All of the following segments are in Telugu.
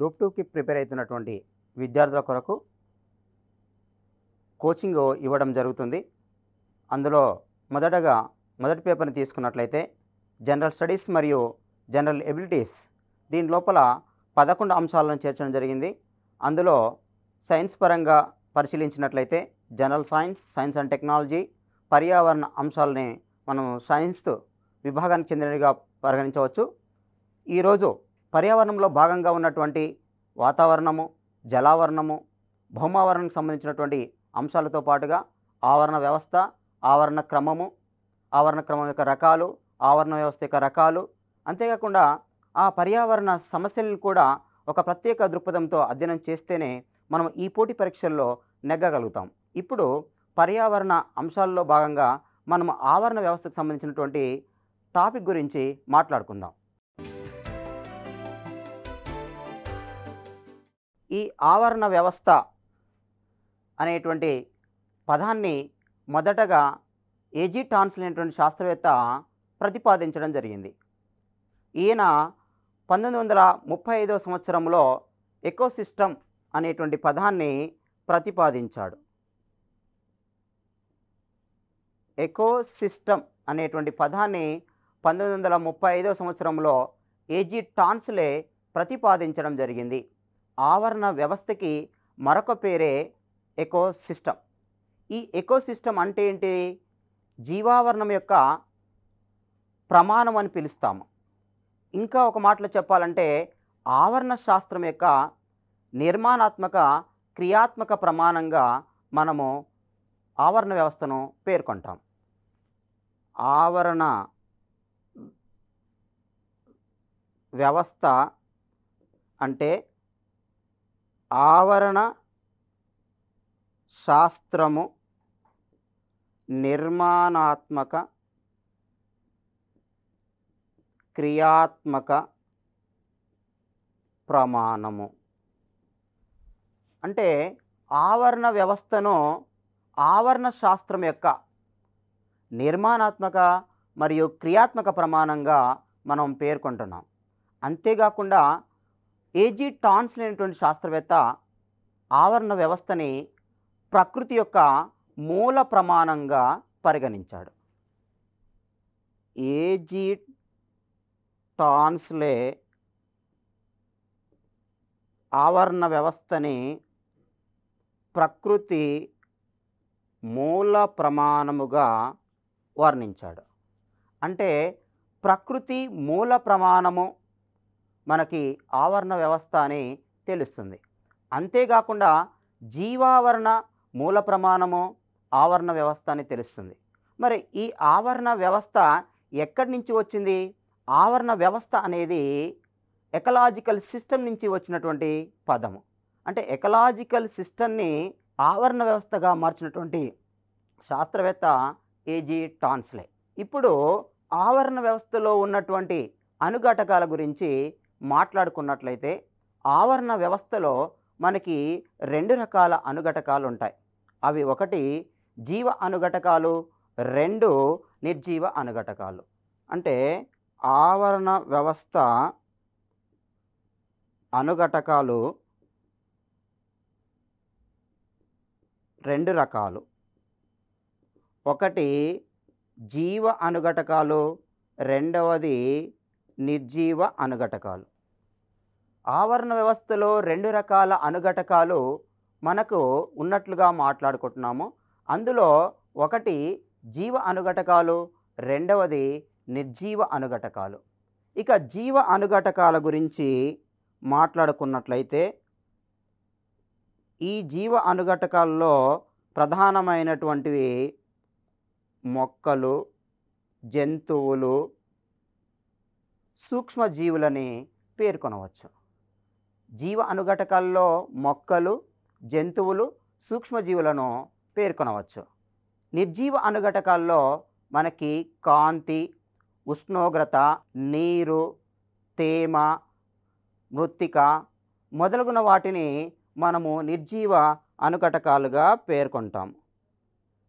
గ్రూప్ 2కి ప్రిపేర్ అవుతున్నటువంటి విద్యార్థుల కొరకు కోచింగ్ ఇవ్వడం జరుగుతుంది. అందులో మొదటి పేపర్ని తీసుకున్నట్లయితే జనరల్ స్టడీస్ మరియు జనరల్ ఎబిలిటీస్, దీని లోపల 11 అంశాలను చేర్చడం జరిగింది. అందులో సైన్స్ పరంగా పరిశీలించినట్లయితే general science, science and technology, పర్యావరణ అంశాలని మనం సైన్స్ విభాగానికి చెందినవిగా పరిగణించవచ్చు. ఈరోజు పర్యావరణంలో భాగంగా ఉన్నటువంటి వాతావరణము, జలావరణము, భౌమావరణకు సంబంధించినటువంటి అంశాలతో పాటుగా ఆవరణ వ్యవస్థ, ఆవరణ క్రమము, ఆవరణ క్రమం యొక్క రకాలు, ఆవరణ వ్యవస్థ యొక్క రకాలు, అంతేకాకుండా ఆ పర్యావరణ సమస్యలను కూడా ఒక ప్రత్యేక దృక్పథంతో అధ్యయనం చేస్తేనే మనం ఈ పోటీ పరీక్షల్లో నెగ్గగలుగుతాం. ఇప్పుడు పర్యావరణ అంశాల్లో భాగంగా మనం ఆవరణ వ్యవస్థకు సంబంధించినటువంటి టాపిక్ గురించి మాట్లాడుకుందాం. ఈ ఆవరణ వ్యవస్థ అనేటువంటి పదాన్ని మొదటగా ఏజీ టాన్సన్ అనేటువంటి శాస్త్రవేత్త ప్రతిపాదించడం జరిగింది. ఈయన 1935వ సంవత్సరంలో ఎకోసిస్టమ్ అనేటువంటి పదాన్ని ప్రతిపాదించాడు. ఎకోసిస్టమ్ అనేటువంటి పదాన్ని 1935వ సంవత్సరంలో ఏజీ టాన్సలే ప్రతిపాదించడం జరిగింది. ఆవరణ వ్యవస్థకి మరొక పేరే ఎకోసిస్టమ్. ఈ ఎకోసిస్టమ్ అంటే ఏంటి? జీవావరణం యొక్క ప్రమాణం అని పిలుస్తాము. ఇంకా ఒక మాటలో చెప్పాలంటే ఆవరణ శాస్త్రం యొక్క నిర్మాణాత్మక, క్రియాత్మక ప్రమాణంగా మనము ఆవరణ వ్యవస్థను పేర్కొంటాం. ఆవరణ వ్యవస్థ అంటే ఆవరణ శాస్త్రము నిర్మాణాత్మక, క్రియాత్మక ప్రమాణము. అంటే ఆవరణ వ్యవస్థను ఆవరణ శాస్త్రం యొక్క నిర్మాణాత్మక మరియు క్రియాత్మక ప్రమాణంగా మనం పేర్కొంటున్నాం. అంతేకాకుండా ఏజీ టాన్సన్ అనేటువంటి శాస్త్రవేత్త ఆవరణ వ్యవస్థని ప్రకృతి యొక్క మూల ప్రమాణంగా పరిగణించాడు. ఏజీ టాన్సలే ఆవరణ వ్యవస్థని ప్రకృతి మూల ప్రమాణముగా వర్ణించాడు. అంటే ప్రకృతి మూల ప్రమాణము మనకి ఆవరణ వ్యవస్థ అని తెలుస్తుంది. అంతేకాకుండా జీవావరణ మూల ప్రమాణము ఆవరణ వ్యవస్థ అని తెలుస్తుంది. మరి ఈ ఆవరణ వ్యవస్థ ఎక్కడి నుంచి వచ్చింది? ఆవరణ వ్యవస్థ అనేది ఎకలాజికల్ సిస్టమ్ నుంచి వచ్చినటువంటి పదము. అంటే ఎకలాజికల్ సిస్టమ్ని ఆవరణ వ్యవస్థగా మార్చినటువంటి శాస్త్రవేత్త ఏజీ టాన్సలే. ఇప్పుడు ఆవరణ వ్యవస్థలో ఉన్నటువంటి అణుఘటకాల గురించి మాట్లాడుకున్నట్లయితే ఆవరణ వ్యవస్థలో మనకి 2 రకాల అణుఘటకాలు ఉంటాయి. అవి ఒకటి జీవ అణుఘటకాలు, 2 నిర్జీవ అణుఘటకాలు. అంటే ఆవరణ వ్యవస్థ అణుఘటకాలు 2 రకాలు. ఒకటి జీవ అణుఘటకాలు, రెండవది నిర్జీవ అణుఘటకాలు. ఆవరణ వ్యవస్థలో 2 రకాల అణుఘటకాలు మనకు ఉన్నట్లుగా మాట్లాడుకుంటున్నాము. అందులో ఒకటి జీవ అణుఘటకాలు, రెండవది నిర్జీవ అణుఘటకాలు. ఇక జీవ అణుఘటకాల గురించి మాట్లాడుకున్నట్లయితే ఈ జీవ అణుఘటకాల్లో ప్రధానమైనటువంటివి మొక్కలు, జంతువులు, సూక్ష్మజీవులని పేర్కొనవచ్చు. జీవ అణుఘటకాల్లో మొక్కలు, జంతువులు, సూక్ష్మజీవులను పేర్కొనవచ్చు. నిర్జీవ అణుఘటకాల్లో మనకి కాంతి, ఉష్ణోగ్రత, నీరు, తేమ, మృత్తిక మొదలగున వాటిని మనము నిర్జీవ అణుఘటకాలుగా పేర్కొంటాం.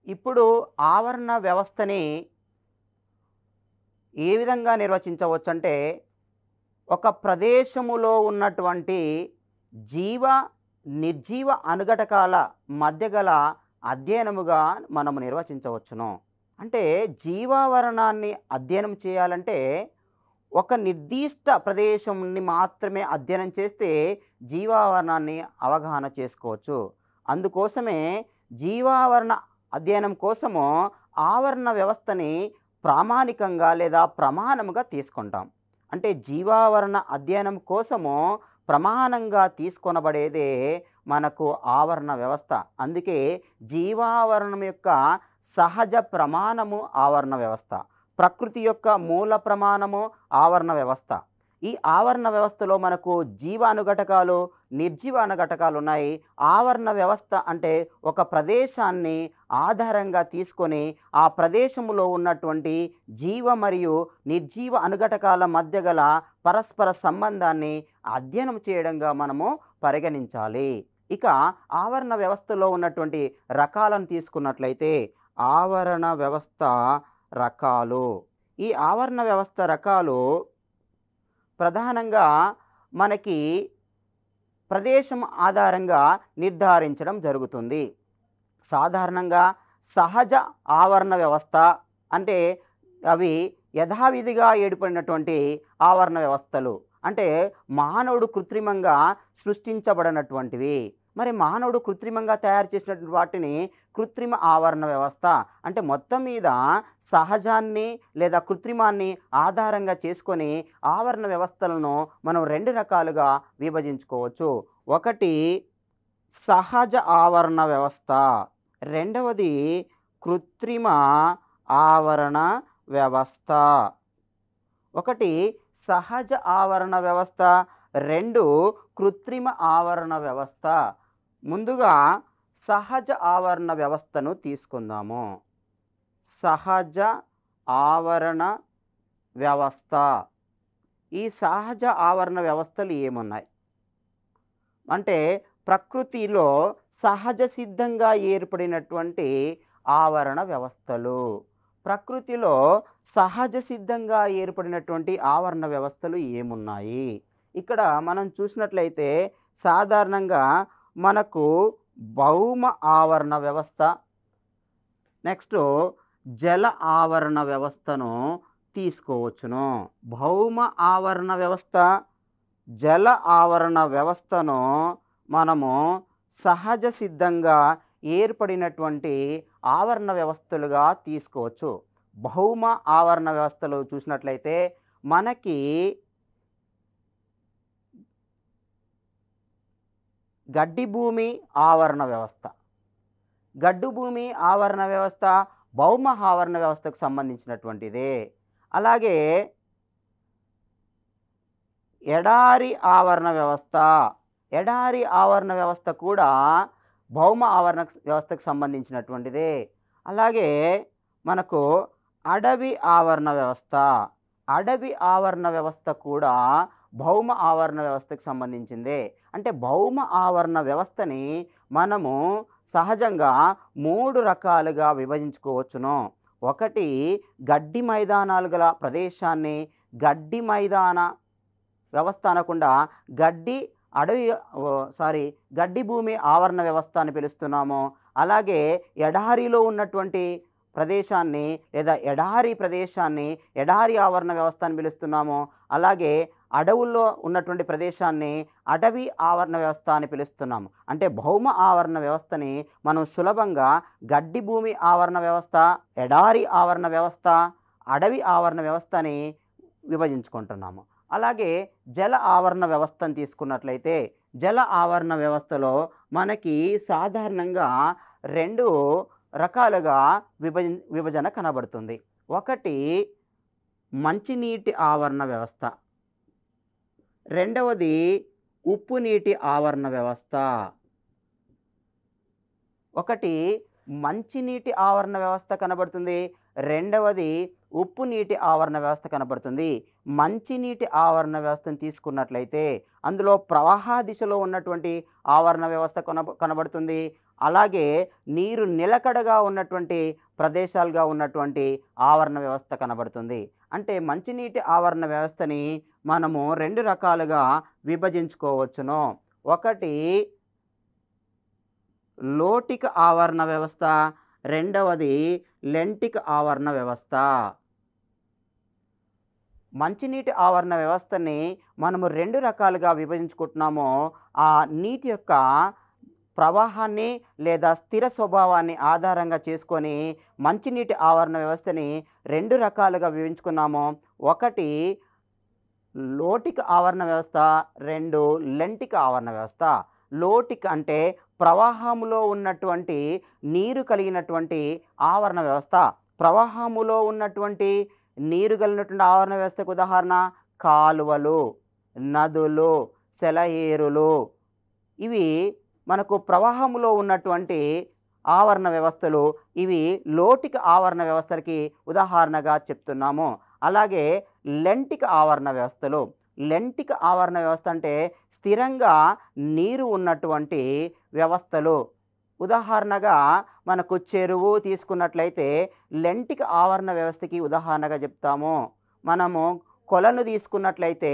ఇప్పుడు ఆవరణ వ్యవస్థని ఏ విధంగా నిర్వచించవచ్చంటే ఒక ప్రదేశములో ఉన్నటువంటి జీవ నిర్జీవ అనుఘటకాల మధ్య గల అధ్యయనముగా మనము నిర్వచించవచ్చును. అంటే జీవావరణాన్ని అధ్యయనం చేయాలంటే ఒక నిర్దిష్ట ప్రదేశంని మాత్రమే అధ్యయనం చేస్తే జీవావరణాన్ని అవగాహన చేసుకోవచ్చు. అందుకోసమే జీవావరణ అధ్యయనం కోసము ఆవరణ వ్యవస్థని ప్రామాణికంగా లేదా ప్రమాణముగా తీసుకుంటాం. అంటే జీవావరణ అధ్యయనం కోసము ప్రమాణంగా తీసుకొనబడేదే మనకు ఆవరణ వ్యవస్థ. అందుకే జీవావరణం యొక్క సహజ ప్రమాణము ఆవరణ వ్యవస్థ, ప్రకృతి యొక్క మూల ప్రమాణము ఆవరణ వ్యవస్థ. ఈ ఆవరణ వ్యవస్థలో మనకు జీవ అనుఘటకాలు, నిర్జీవ అనుఘటకాలు ఉన్నాయి. ఆవరణ వ్యవస్థ అంటే ఒక ప్రదేశాన్ని ఆధారంగా తీసుకొని ఆ ప్రదేశంలో ఉన్నటువంటి జీవ మరియు నిర్జీవ అనుఘటకాల మధ్య గల పరస్పర సంబంధాన్ని అధ్యయనం చేయడంగా మనము పరిగణించాలి. ఇక ఆవరణ వ్యవస్థలో ఉన్నటువంటి రకాలను తీసుకున్నట్లయితే ఆవరణ వ్యవస్థ రకాలు. ఈ ఆవరణ వ్యవస్థ రకాలు ప్రధానంగా మనకి ప్రదేశం ఆధారంగా నిర్ధారించడం జరుగుతుంది. సాధారణంగా సహజ ఆవరణ వ్యవస్థ అంటే అవి యథావిధిగా ఏర్పడినటువంటి ఆవరణ వ్యవస్థలు. అంటే మానవుడు కృత్రిమంగా సృష్టించబడినటువంటివి. మరి మానవుడు కృత్రిమంగా తయారు చేసినటువంటి వాటిని కృత్రిమ ఆవరణ వ్యవస్థ అంటే మొత్తం మీద సహజాన్ని లేదా కృత్రిమాన్ని ఆధారంగా చేసుకొని ఆవరణ వ్యవస్థలను మనం రెండు రకాలుగా విభజించుకోవచ్చు. ఒకటి సహజ ఆవరణ వ్యవస్థ, రెండవది కృత్రిమ ఆవరణ వ్యవస్థ. ఒకటి సహజ ఆవరణ వ్యవస్థ, రెండు కృత్రిమ ఆవరణ వ్యవస్థ. ముందుగా సహజ ఆవరణ వ్యవస్థను తీసుకుందాము. సహజ ఆవరణ వ్యవస్థ. ఈ సహజ ఆవరణ వ్యవస్థలు ఏమున్నాయి అంటే ప్రకృతిలో సహజ సిద్ధంగా ఏర్పడినటువంటి ఆవరణ వ్యవస్థలు. ప్రకృతిలో సహజ సిద్ధంగా ఏర్పడినటువంటి ఆవరణ వ్యవస్థలు ఏమున్నాయి? ఇక్కడ మనం చూసినట్లయితే సాధారణంగా మనకు భౌమ ఆవరణ వ్యవస్థ, నెక్స్ట్ జల ఆవరణ వ్యవస్థను తీసుకోవచ్చును. భౌమ ఆవరణ వ్యవస్థ, జల ఆవరణ వ్యవస్థను మనము సహజ సిద్ధంగా ఏర్పడినటువంటి ఆవరణ వ్యవస్థలుగా తీసుకోవచ్చు. భౌమ ఆవరణ వ్యవస్థలు చూసినట్లయితే మనకి గడ్డి భూమి ఆవరణ వ్యవస్థ, గడ్డు భూమి ఆవరణ వ్యవస్థ భౌమ ఆవరణ వ్యవస్థకు సంబంధించినటువంటిదే. అలాగే ఎడారి ఆవరణ వ్యవస్థ, ఎడారి ఆవరణ వ్యవస్థ కూడా భౌమ ఆవరణ వ్యవస్థకు సంబంధించినటువంటిదే. అలాగే మనకు అడవి ఆవరణ వ్యవస్థ, అడవి ఆవరణ వ్యవస్థ కూడా భౌమ ఆవరణ వ్యవస్థకు సంబంధించిందే. అంటే భౌమ ఆవరణ వ్యవస్థని మనము సహజంగా మూడు రకాలుగా విభజించుకోవచ్చును. ఒకటి గడ్డి మైదానాలు గల ప్రదేశాన్ని గడ్డి మైదాన వ్యవస్థ అనకుండా గడ్డి భూమి ఆవరణ వ్యవస్థ అని పిలుస్తున్నాము. అలాగే ఎడారిలో ఉన్నటువంటి ప్రదేశాన్ని లేదా ఎడారి ప్రదేశాన్ని ఎడారి ఆవరణ వ్యవస్థ అని పిలుస్తున్నాము. అలాగే అడవుల్లో ఉన్నటువంటి ప్రదేశాన్ని అడవి ఆవరణ వ్యవస్థ అని పిలుస్తున్నాము. అంటే భౌమ ఆవరణ వ్యవస్థని మనం సులభంగా గడ్డి భూమి ఆవరణ వ్యవస్థ, ఎడారి ఆవరణ వ్యవస్థ, అడవి ఆవరణ వ్యవస్థ అని విభజించుకుంటున్నాము. అలాగే జల ఆవరణ వ్యవస్థను తీసుకున్నట్లయితే జల ఆవరణ వ్యవస్థలో మనకి సాధారణంగా రెండు రకాలుగా విభజన కనబడుతుంది. ఒకటి మంచినీటి ఆవరణ వ్యవస్థ, రెండవది ఉప్పు నీటి ఆవరణ వ్యవస్థ. ఒకటి మంచినీటి ఆవరణ వ్యవస్థ కనబడుతుంది, రెండవది ఉప్పు నీటి ఆవరణ వ్యవస్థ కనబడుతుంది. మంచినీటి ఆవరణ వ్యవస్థను తీసుకున్నట్లయితే అందులో ప్రవాహ దిశలో ఉన్నటువంటి ఆవరణ వ్యవస్థ కనబడుతుంది. అలాగే నీరు నిలకడగా ఉన్నటువంటి ప్రదేశాలుగా ఉన్నటువంటి ఆవరణ వ్యవస్థ కనబడుతుంది. అంటే మంచినీటి ఆవరణ వ్యవస్థని మనము రెండు రకాలుగా విభజించుకోవచ్చును. ఒకటి లోటిక ఆవరణ వ్యవస్థ, రెండవది లెంటిక ఆవరణ వ్యవస్థ. మంచినీటి ఆవరణ వ్యవస్థని మనము 2 రకాలుగా విభజించుకుంటున్నాము. ఆ నీటి యొక్క ప్రవాహాన్ని లేదా స్థిర స్వభావాన్ని ఆధారంగా చేసుకొని మంచినీటి ఆవరణ వ్యవస్థని 2 రకాలుగా విభజించుకున్నాము. ఒకటి లోటిక ఆవరణ వ్యవస్థ, 2 లెంటిక ఆవరణ వ్యవస్థ. లోటిక అంటే ప్రవాహములో ఉన్నటువంటి నీరు కలిగినటువంటి ఆవరణ వ్యవస్థ. ప్రవాహములో ఉన్నటువంటి నీరు కలిగినటువంటి ఆవరణ వ్యవస్థకు ఉదాహరణ కాలువలు, నదులు, సెలయేరులు. ఇవి మనకు ప్రవాహములో ఉన్నటువంటి ఆవరణ వ్యవస్థలు. ఇవి లోటిక ఆవరణ వ్యవస్థలకి ఉదాహరణగా చెప్తున్నాము. అలాగే లెంటిక ఆవరణ వ్యవస్థలు. లెంటిక ఆవరణ వ్యవస్థ అంటే స్థిరంగా నీరు ఉన్నటువంటి వ్యవస్థలు. ఉదాహరణగా మనకు చెరువు తీసుకున్నట్లయితే లెంటిక ఆవరణ వ్యవస్థకి ఉదాహరణగా చెప్తాము. మనము కొలను తీసుకున్నట్లయితే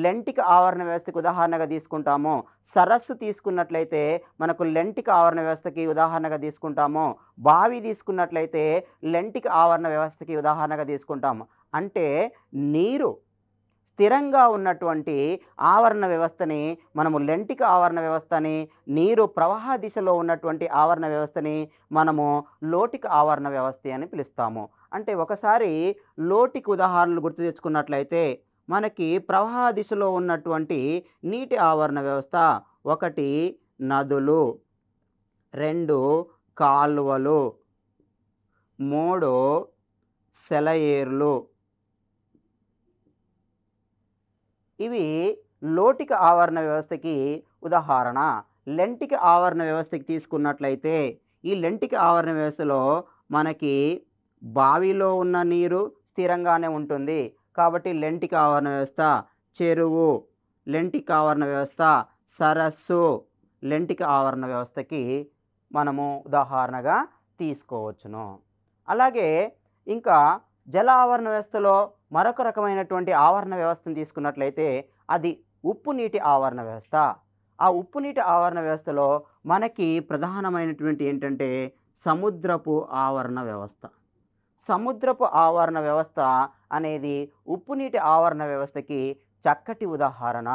లెంటిక ఆవరణ వ్యవస్థకి ఉదాహరణగా తీసుకుంటాము. సరస్సు తీసుకున్నట్లయితే మనకు లెంటిక ఆవరణ వ్యవస్థకి ఉదాహరణగా తీసుకుంటాము. బావి తీసుకున్నట్లయితే లెంటిక ఆవరణ వ్యవస్థకి ఉదాహరణగా తీసుకుంటాము. అంటే నీరు స్థిరంగా ఉన్నటువంటి ఆవరణ వ్యవస్థని మనము లెంటిక ఆవరణ వ్యవస్థని, నీరు ప్రవాహ దిశలో ఉన్నటువంటి ఆవరణ వ్యవస్థని మనము లోటిక ఆవరణ వ్యవస్థ అని పిలుస్తాము. అంటే ఒకసారి లోటిక ఉదాహరణలు గుర్తు తెచ్చుకున్నట్లయితే మనకి ప్రవాహ దిశలో ఉన్నటువంటి నీటి ఆవరణ వ్యవస్థ. ఒకటి నదులు, 2 కాలువలు, 3 సెలయేరులు. ఇవి లోటిక ఆవరణ వ్యవస్థకి ఉదాహరణ. లెంటిక ఆవరణ వ్యవస్థకి తీసుకున్నట్లయితే ఈ లెంటిక ఆవరణ వ్యవస్థలో మనకి బావిలో ఉన్న నీరు స్థిరంగానే ఉంటుంది కాబట్టి లెంటిక ఆవరణ వ్యవస్థ. చెరువు లెంటిక ఆవరణ వ్యవస్థ, సరస్సు లెంటిక ఆవరణ వ్యవస్థకి మనము ఉదాహరణగా తీసుకోవచ్చును. అలాగే ఇంకా జల ఆవరణ వ్యవస్థలో మరొక రకమైనటువంటి ఆవరణ వ్యవస్థను తీసుకున్నట్లయితే అది ఉప్పు నీటి ఆవరణ వ్యవస్థ. ఆ ఉప్పు నీటి ఆవరణ వ్యవస్థలో మనకి ప్రధానమైనటువంటి ఏంటంటే సముద్రపు ఆవరణ వ్యవస్థ. సముద్రపు ఆవరణ వ్యవస్థ అనేది ఉప్పు నీటి ఆవరణ వ్యవస్థకి చక్కటి ఉదాహరణ.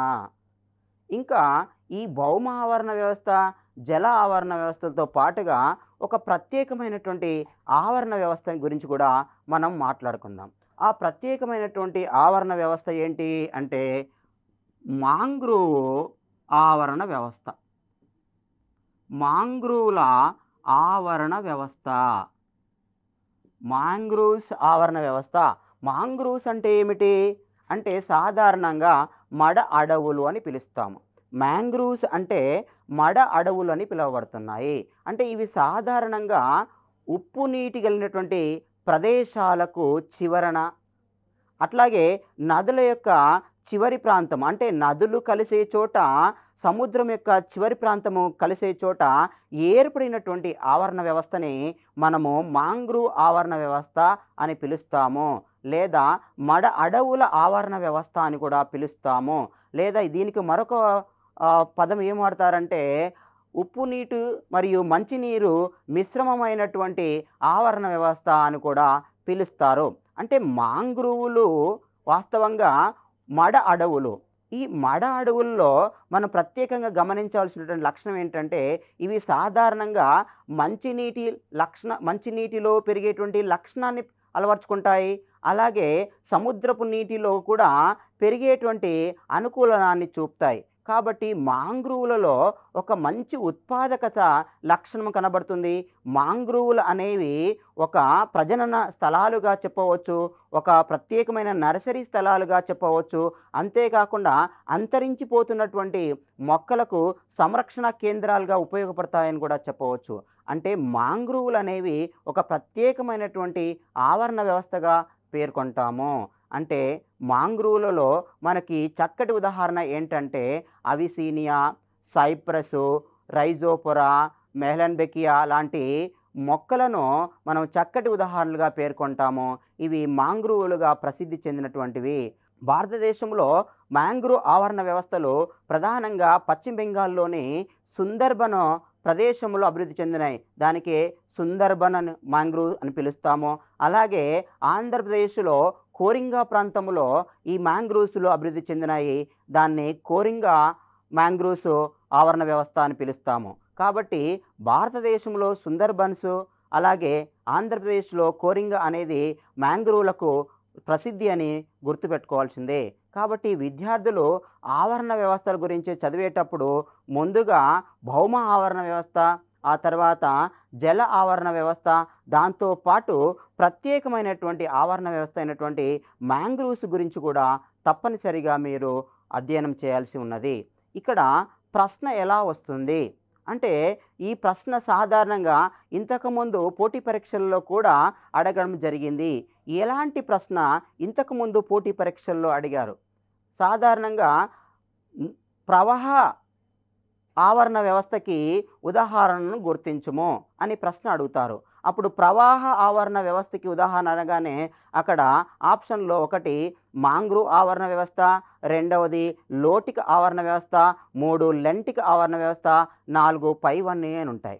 ఇంకా ఈ భౌమ ఆవరణ వ్యవస్థ, జల ఆవరణ వ్యవస్థలతో పాటుగా ఒక ప్రత్యేకమైనటువంటి ఆవరణ వ్యవస్థ గురించి కూడా మనం మాట్లాడుకుందాం. ఆ ప్రత్యేకమైనటువంటి ఆవరణ వ్యవస్థ ఏంటి అంటే మాంగ్రోవ్ ఆవరణ వ్యవస్థ. మాంగ్రోవ్ల ఆవరణ వ్యవస్థ. మాంగ్రోవ్స్ ఆవరణ వ్యవస్థ. మాంగ్రోవ్స్ అంటే ఏమిటి అంటే సాధారణంగా మడ అడవులు అని పిలుస్తాము. మ్యాంగ్రోవ్స్ అంటే మడ అడవులు అని పిలువబడుతున్నాయి. అంటే ఇవి సాధారణంగా ఉప్పు నీటి కలిగినటువంటి ప్రదేశాలకు చివరన, అట్లాగే నదుల యొక్క చివరి ప్రాంతం అంటే నదులు కలిసే చోట, సముద్రం యొక్క చివరి ప్రాంతము కలిసే చోట ఏర్పడినటువంటి ఆవరణ వ్యవస్థని మనము మాంగ్రోవ్ ఆవరణ వ్యవస్థ అని పిలుస్తాము. లేదా మడ అడవుల ఆవరణ వ్యవస్థ అని కూడా పిలుస్తాము. లేదా దీనికి మరొక పదం ఏం వాడతారంటే ఉప్పు నీటి మరియు మంచినీరు మిశ్రమమైనటువంటి ఆవరణ వ్యవస్థ అని కూడా పిలుస్తారు. అంటే మాంగ్రోవులు వాస్తవంగా మడ అడవులు. ఈ మడ అడవుల్లో మనం ప్రత్యేకంగా గమనించాల్సినటువంటి లక్షణం ఏంటంటే ఇవి సాధారణంగా మంచినీటిలో పెరిగేటువంటి లక్షణాన్ని అలవర్చుకుంటాయి. అలాగే సముద్రపు నీటిలో కూడా పెరిగేటువంటి అనుకూలనాన్ని చూపుతాయి. కాబట్టి మాంగ్రోవులలో ఒక మంచి ఉత్పాదకత లక్షణం కనబడుతుంది. మాంగ్రోవులు అనేవి ఒక ప్రజనన స్థలాలుగా చెప్పవచ్చు, ఒక ప్రత్యేకమైన నర్సరీ స్థలాలుగా చెప్పవచ్చు. అంతేకాకుండా అంతరించిపోతున్నటువంటి మొక్కలకు సంరక్షణ కేంద్రాలుగా ఉపయోగపడతాయని కూడా చెప్పవచ్చు. అంటే మాంగ్రోవులు అనేవి ఒక ప్రత్యేకమైనటువంటి ఆవరణ వ్యవస్థగా పేర్కొంటాము. అంటే మాంగ్రోవులలో మనకి చక్కటి ఉదాహరణ ఏంటంటే అవిసీనియా, సైప్రసు, రైజోఫోరా, మెహ్లన్బెకియా లాంటి మొక్కలను మనం చక్కటి ఉదాహరణలుగా పేర్కొంటాము. ఇవి మాంగ్రోవులుగా ప్రసిద్ధి చెందినటువంటివి. భారతదేశంలో మ్యాంగ్రూవ్ ఆవరణ వ్యవస్థలు ప్రధానంగా పశ్చిమ బెంగాల్లోని సుందర్బన్ ప్రదేశంలో అభివృద్ధి చెందినాయి. దానికి సుందర్బన్ అని మ్యాంగ్రూవ్ అని పిలుస్తాము. అలాగే ఆంధ్రప్రదేశ్లో కోరింగా ప్రాంతంలో ఈ మ్యాంగ్రూవ్స్లు అభివృద్ధి చెందినాయి. దాన్ని కోరింగా మ్యాంగ్రూవ్స్ ఆవరణ వ్యవస్థ అని పిలుస్తాము. కాబట్టి భారతదేశంలో సుందర్బన్స్, అలాగే ఆంధ్రప్రదేశ్లో కోరింగా అనేది మ్యాంగ్రూవ్లకు ప్రసిద్ధి అని గుర్తుపెట్టుకోవాల్సిందే. కాబట్టి విద్యార్థులు ఆవరణ వ్యవస్థల గురించి చదివేటప్పుడు ముందుగా భౌమ ఆవరణ వ్యవస్థ, ఆ తర్వాత జల ఆవరణ వ్యవస్థ, దాంతోపాటు ప్రత్యేకమైనటువంటి ఆవరణ వ్యవస్థ అయినటువంటి మ్యాంగ్రూవ్స్ గురించి కూడా తప్పనిసరిగా మీరు అధ్యయనం చేయాల్సి ఉన్నది. ఇక్కడ ప్రశ్న ఎలా వస్తుంది అంటే, ఈ ప్రశ్న సాధారణంగా ఇంతకుముందు పోటీ పరీక్షల్లో కూడా అడగడం జరిగింది. ఎలాంటి ప్రశ్న ఇంతకుముందు పోటీ పరీక్షల్లో అడిగారు? సాధారణంగా ప్రవాహ ఆవరణ వ్యవస్థకి ఉదాహరణను గుర్తించుము అని ప్రశ్న అడుగుతారు. అప్పుడు ప్రవాహ ఆవరణ వ్యవస్థకి ఉదాహరణ అనగానే అక్కడ ఆప్షన్లో ఒకటి మాంగ్రూవ్ ఆవరణ వ్యవస్థ, రెండవది లోటిక ఆవరణ వ్యవస్థ, 3 లెంటిక ఆవరణ వ్యవస్థ, 4 పైవన్నీ అని ఉంటాయి.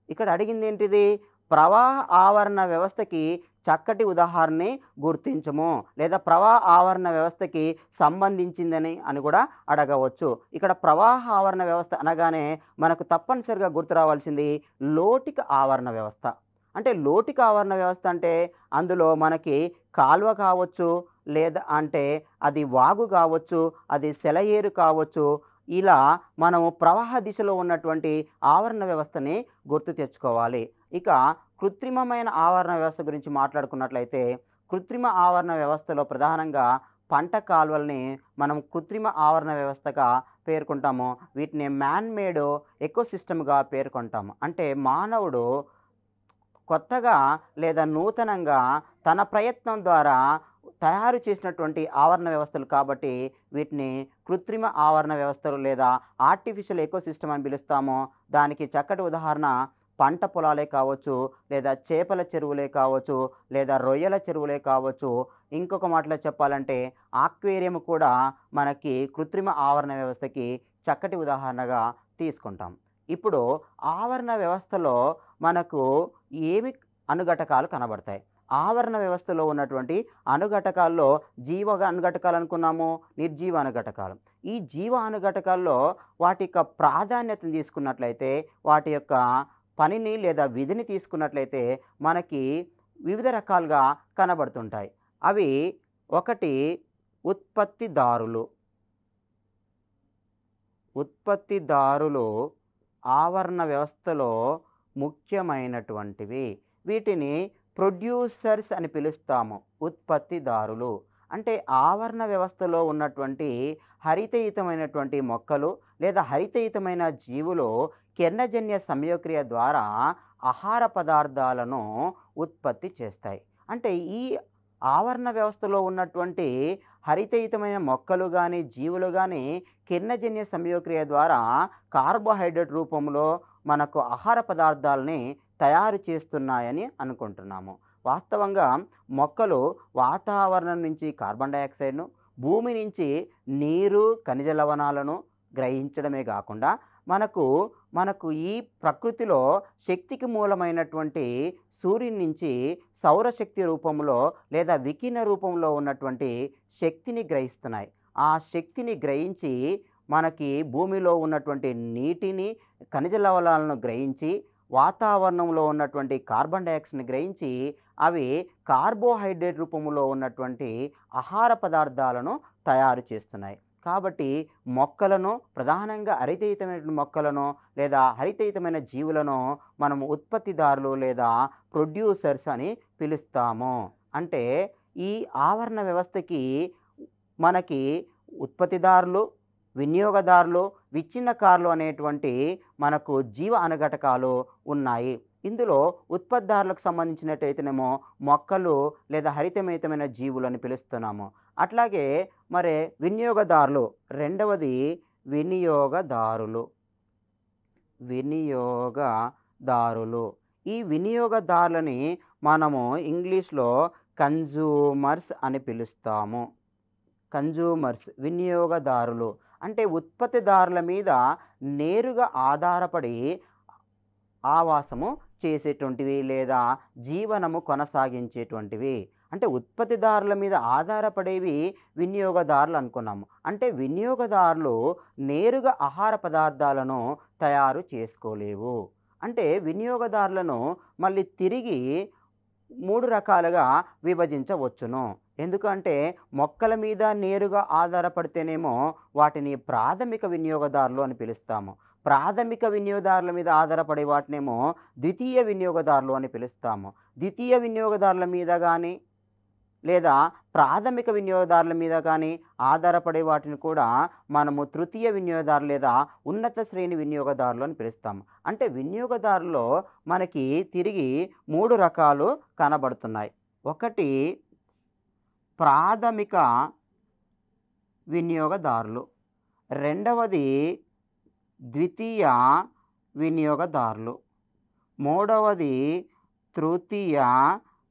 ఇక్కడ అడిగింది ఏంటిది? ప్రవాహ ఆవరణ వ్యవస్థకి చక్కటి ఉదాహరణని గుర్తించము, లేదా ప్రవాహ ఆవరణ వ్యవస్థకి సంబంధించిందని అని కూడా అడగవచ్చు. ఇక్కడ ప్రవాహ ఆవరణ వ్యవస్థ అనగానే మనకు తప్పనిసరిగా గుర్తు రావాల్సింది లోటిక ఆవరణ వ్యవస్థ. అంటే లోటిక ఆవరణ వ్యవస్థ అంటే అందులో మనకి కాలువ కావచ్చు, లేదా అంటే అది వాగు కావచ్చు, అది సెలయేరు కావచ్చు. ఇలా మనము ప్రవాహ దిశలో ఉన్నటువంటి ఆవరణ వ్యవస్థని గుర్తు తెచ్చుకోవాలి. ఇక కృత్రిమమైన ఆవరణ వ్యవస్థ గురించి మాట్లాడుకున్నట్లయితే, కృత్రిమ ఆవరణ వ్యవస్థలో ప్రధానంగా పంట కాలువల్ని మనం కృత్రిమ ఆవరణ వ్యవస్థగా పేర్కొంటాము. వీటిని మ్యాన్ మేడ్ ఎకోసిస్టమ్గా పేర్కొంటాము. అంటే మానవుడు కొత్తగా లేదా నూతనంగా తన ప్రయత్నం ద్వారా తయారు చేసినటువంటి ఆవరణ వ్యవస్థలు కాబట్టి వీటిని కృత్రిమ ఆవరణ వ్యవస్థలు లేదా ఆర్టిఫిషియల్ ఎకోసిస్టమ్ అని పిలుస్తాము. దానికి చక్కటి ఉదాహరణ పంట పొలాలే కావచ్చు, లేదా చేపల చెరువులే కావచ్చు, లేదా రొయ్యల చెరువులే కావచ్చు. ఇంకొక మాటలో చెప్పాలంటే ఆక్వేరియం కూడా మనకి కృత్రిమ ఆవరణ వ్యవస్థకి చక్కటి ఉదాహరణగా తీసుకుంటాం. ఇప్పుడు ఆవరణ వ్యవస్థలో మనకు ఏమి అనుఘటకాలు కనబడతాయి? ఆవరణ వ్యవస్థలో ఉన్నటువంటి అనుఘటకాల్లో జీవ అనుఘటకాలు అనుకున్నాము, నిర్జీవ అనుఘటకాలు. ఈ జీవ అనుఘటకాల్లో వాటి యొక్క ప్రాధాన్యతను తీసుకున్నట్లయితే, వాటి యొక్క పనిని లేదా విధిని తీసుకున్నట్లయితే మనకి వివిధ రకాలుగా కనబడుతుంటాయి. అవి ఒకటి ఉత్పత్తిదారులు. ఉత్పత్తిదారులు ఆవరణ వ్యవస్థలో ముఖ్యమైనటువంటివి. వీటిని ప్రొడ్యూసర్స్ అని పిలుస్తాము. ఉత్పత్తిదారులు అంటే ఆవరణ వ్యవస్థలో ఉన్నటువంటి హరితయుతమైనటువంటి మొక్కలు లేదా హరితయుతమైన జీవులు కిరణజన్య సంయోక్రియ ద్వారా ఆహార పదార్థాలను ఉత్పత్తి చేస్తాయి. అంటే ఈ ఆవరణ వ్యవస్థలో ఉన్నటువంటి హరితయుతమైన మొక్కలు కానీ జీవులు కానీ కిరణజన్య సంయోక్రియ ద్వారా కార్బోహైడ్రేట్ రూపంలో మనకు ఆహార పదార్థాలని తయారు చేస్తున్నాయని అనుకుంటున్నాము. వాస్తవంగా మొక్కలు వాతావరణం నుంచి కార్బన్ డయాక్సైడ్ను, భూమి నుంచి నీరు, ఖనిజ లవణాలను గ్రహించడమే కాకుండా మనకు ఈ ప్రకృతిలో శక్తికి మూలమైనటువంటి సూర్యుని నుంచి సౌరశక్తి రూపంలో లేదా వికిరణ రూపంలో ఉన్నటువంటి శక్తిని గ్రహిస్తున్నాయి. ఆ శక్తిని గ్రహించి మనకి భూమిలో ఉన్నటువంటి నీటిని, ఖనిజ లవణాలను గ్రహించి వాతావరణంలో ఉన్నటువంటి కార్బన్ డయాక్సైడ్ని గ్రహించి అవి కార్బోహైడ్రేట్ రూపంలో ఉన్నటువంటి ఆహార పదార్థాలను తయారు చేస్తున్నాయి. కాబట్టి మొక్కలను, ప్రధానంగా హరితయుతమైన మొక్కలను లేదా హరితయుతమైన జీవులను మనము ఉత్పత్తిదారులు లేదా ప్రొడ్యూసర్స్ అని పిలుస్తాము. అంటే ఈ ఆవరణ వ్యవస్థకి మనకి ఉత్పత్తిదారులు, వినియోగదారులు, విచ్ఛిన్నకారులు అనేటువంటి మనకు జీవ అనుఘటకాలు ఉన్నాయి. ఇందులో ఉత్పత్తిదారులకు సంబంధించినట్టయితేనేమో మొక్కలు లేదా హరితయుతమైన జీవులు అని పిలుస్తున్నాము. అట్లాగే మరి వినియోగదారులు, రెండవది వినియోగదారులు. ఈ వినియోగదారులని మనము ఇంగ్లీష్లో కన్జ్యూమర్స్ అని పిలుస్తాము. కన్జ్యూమర్స్ వినియోగదారులు అంటే ఉత్పత్తిదారుల మీద నేరుగా ఆధారపడి ఆవాసము చేసేటువంటివి లేదా జీవనము కొనసాగించేటువంటివి. అంటే ఉత్పత్తిదారుల మీద ఆధారపడేవి వినియోగదారులు అనుకున్నాము. అంటే వినియోగదారులు నేరుగా ఆహార పదార్థాలను తయారు చేసుకోలేవు. అంటే వినియోగదారులను మళ్ళీ తిరిగి 3 రకాలుగా విభజించవచ్చును. ఎందుకంటే మొక్కల మీద నేరుగా ఆధారపడితేనేమో వాటిని ప్రాథమిక వినియోగదారులు అని పిలుస్తాము. ప్రాథమిక వినియోగదారుల మీద ఆధారపడే వాటినేమో ద్వితీయ వినియోగదారులు అని పిలుస్తాము. ద్వితీయ వినియోగదారుల మీద కానీ లేదా ప్రాథమిక వినియోగదారుల మీద కానీ ఆధారపడే వాటిని కూడా మనము తృతీయ వినియోగదారులు లేదా ఉన్నత శ్రేణి వినియోగదారులు అని పిలుస్తాము. అంటే వినియోగదారుల్లో మనకి తిరిగి 3 రకాలు కనబడుతున్నాయి. ఒకటి ప్రాథమిక వినియోగదారులు, రెండవది ద్వితీయ వినియోగదారులు, మూడవది తృతీయ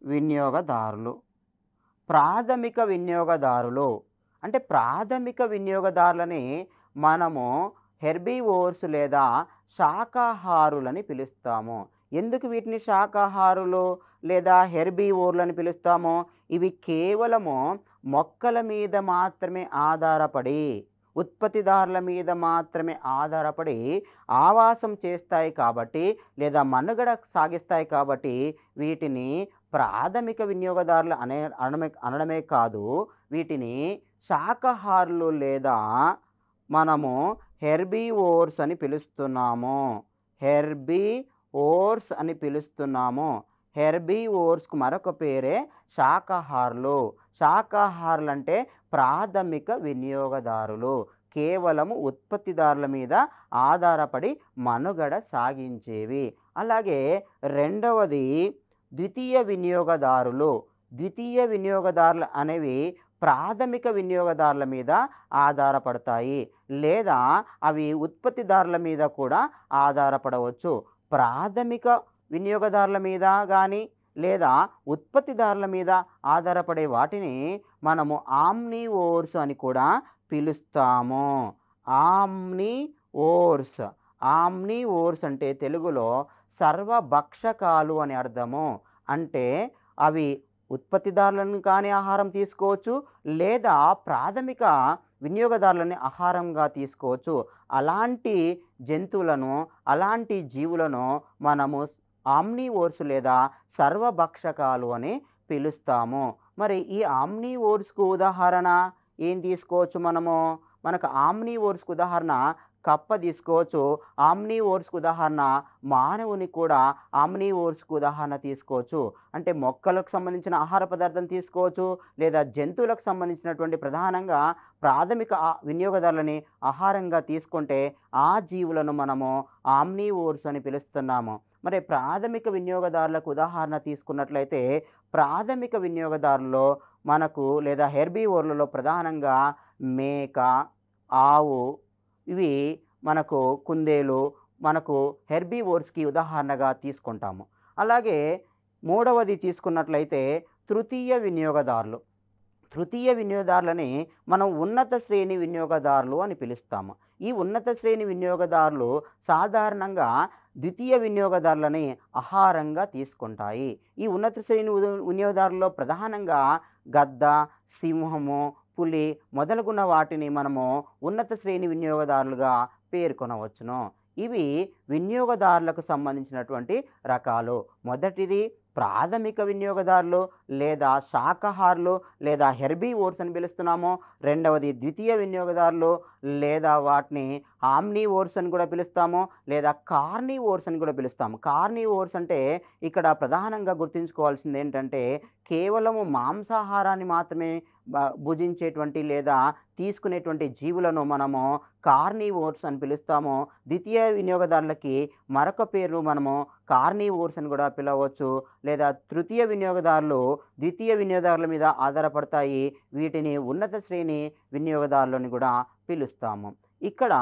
వినియోగదారులు. ప్రాథమిక వినియోగదారులు అంటే ప్రాథమిక వినియోగదారులని మనము హెర్బివోర్స్ లేదా శాకాహారులని పిలుస్తాము. ఎందుకు వీటిని శాకాహారులు లేదా హెర్బివోర్లని పిలుస్తాము? ఇవి కేవలము మొక్కల మీద మాత్రమే ఆధారపడి ఉత్పత్తిదారుల మీద మాత్రమే ఆధారపడి ఆవాసం చేస్తాయి కాబట్టి లేదా మనుగడ సాగిస్తాయి కాబట్టి వీటిని ప్రాథమిక వినియోగదారులు అనడమే కాదు, వీటిని శాకాహారులు లేదా మనము హెర్బివోర్స్ అని పిలుస్తున్నాము. హెర్బివోర్స్ అని పిలుస్తున్నాము. హెర్బివోర్స్కు మరొక పేరే శాకాహారులు. శాకాహారులు అంటే ప్రాథమిక వినియోగదారులు, కేవలము ఉత్పత్తిదారుల మీద ఆధారపడి మనుగడ సాగించేవి. అలాగే రెండవది ద్వితీయ వినియోగదారులు. ద్వితీయ వినియోగదారులు అనేవి ప్రాథమిక వినియోగదారుల మీద ఆధారపడతాయి లేదా అవి ఉత్పత్తిదారుల మీద కూడా ఆధారపడవచ్చు. ప్రాథమిక వినియోగదారుల మీద కానీ లేదా ఉత్పత్తిదారుల మీద ఆధారపడే వాటిని మనము ఆమ్నివోర్స్ అని కూడా పిలుస్తాము. ఆమ్నివోర్స్. ఆమ్నివోర్స్ అంటే తెలుగులో సర్వభక్షకాలు అని అర్థము. అంటే అవి ఉత్పత్తిదారులను కానీ ఆహారం తీసుకోవచ్చు లేదా ప్రాథమిక వినియోగదారులని ఆహారంగా తీసుకోవచ్చు. అలాంటి జంతువులను అలాంటి జీవులను మనము ఆమ్నివోర్స్ లేదా సర్వభక్షకాలు అని పిలుస్తాము. మరి ఈ ఆమ్నివోర్స్కు ఉదాహరణ ఏం తీసుకోవచ్చు మనము? మనకు ఆమ్నివోర్స్కు ఉదాహరణ కప్ప తీసుకోవచ్చు. ఆమ్నివోర్స్కు ఉదాహరణ మానవుని కూడా ఆమ్నివోర్స్కు ఉదాహరణ తీసుకోవచ్చు. అంటే మొక్కలకు సంబంధించిన ఆహార పదార్థం తీసుకోవచ్చు లేదా జంతువులకు సంబంధించినటువంటి ప్రధానంగా ప్రాథమిక వినియోగదారులని ఆహారంగా తీసుకుంటే ఆ జీవులను మనము ఆమ్నివోర్స్ అని పిలుస్తున్నాము. మరి ప్రాథమిక వినియోగదారులకు ఉదాహరణ తీసుకున్నట్లయితే ప్రాథమిక వినియోగదారుల్లో మనకు లేదా హెర్బివోర్లలో ప్రధానంగా మేక, ఆవు, ఇవి మనకు కుందేలు మనకు హెర్బివోర్స్కి ఉదాహరణగా తీసుకుంటాము. అలాగే మూడవది తీసుకున్నట్లయితే తృతీయ వినియోగదారులు. తృతీయ వినియోగదారులని మనం ఉన్నత శ్రేణి వినియోగదారులు అని పిలుస్తాము. ఈ ఉన్నత శ్రేణి వినియోగదారులు సాధారణంగా ద్వితీయ వినియోగదారులని ఆహారంగా తీసుకుంటాయి. ఈ ఉన్నత శ్రేణి వినియోగదారుల్లో ప్రధానంగా గద్ద, సింహము, పులి మొదలగున్న వాటిని మనము ఉన్నత శ్రేణి వినియోగదారులుగా పేర్కొనవచ్చును. ఇవి వినియోగదారులకు సంబంధించినటువంటి రకాలు. మొదటిది ప్రాథమిక వినియోగదారులు లేదా శాకాహారులు లేదా హెర్బివోర్స్ అని పిలుస్తున్నాము. రెండవది ద్వితీయ వినియోగదారులు లేదా వాటిని ఆమ్నివోర్స్ అని కూడా పిలుస్తాము లేదా కార్నివోర్స్ అని కూడా పిలుస్తాము. కార్నివోర్స్ అంటే ఇక్కడ ప్రధానంగా గుర్తుంచుకోవాల్సింది ఏంటంటే కేవలము మాంసాహారాన్ని మాత్రమే భుజించేటువంటి లేదా తీసుకునేటువంటి జీవులను మనము కార్నివోర్స్ అని పిలుస్తాము. ద్వితీయ వినియోగదారులకి మరొక పేరు మనము కార్నివోర్స్ అని కూడా పిలవచ్చు. లేదా తృతీయ వినియోగదారులు ద్వితీయ వినియోగదారుల మీద ఆధారపడతాయి. వీటిని ఉన్నత శ్రేణి వినియోగదారులని కూడా పిలుస్తాము. ఇక్కడ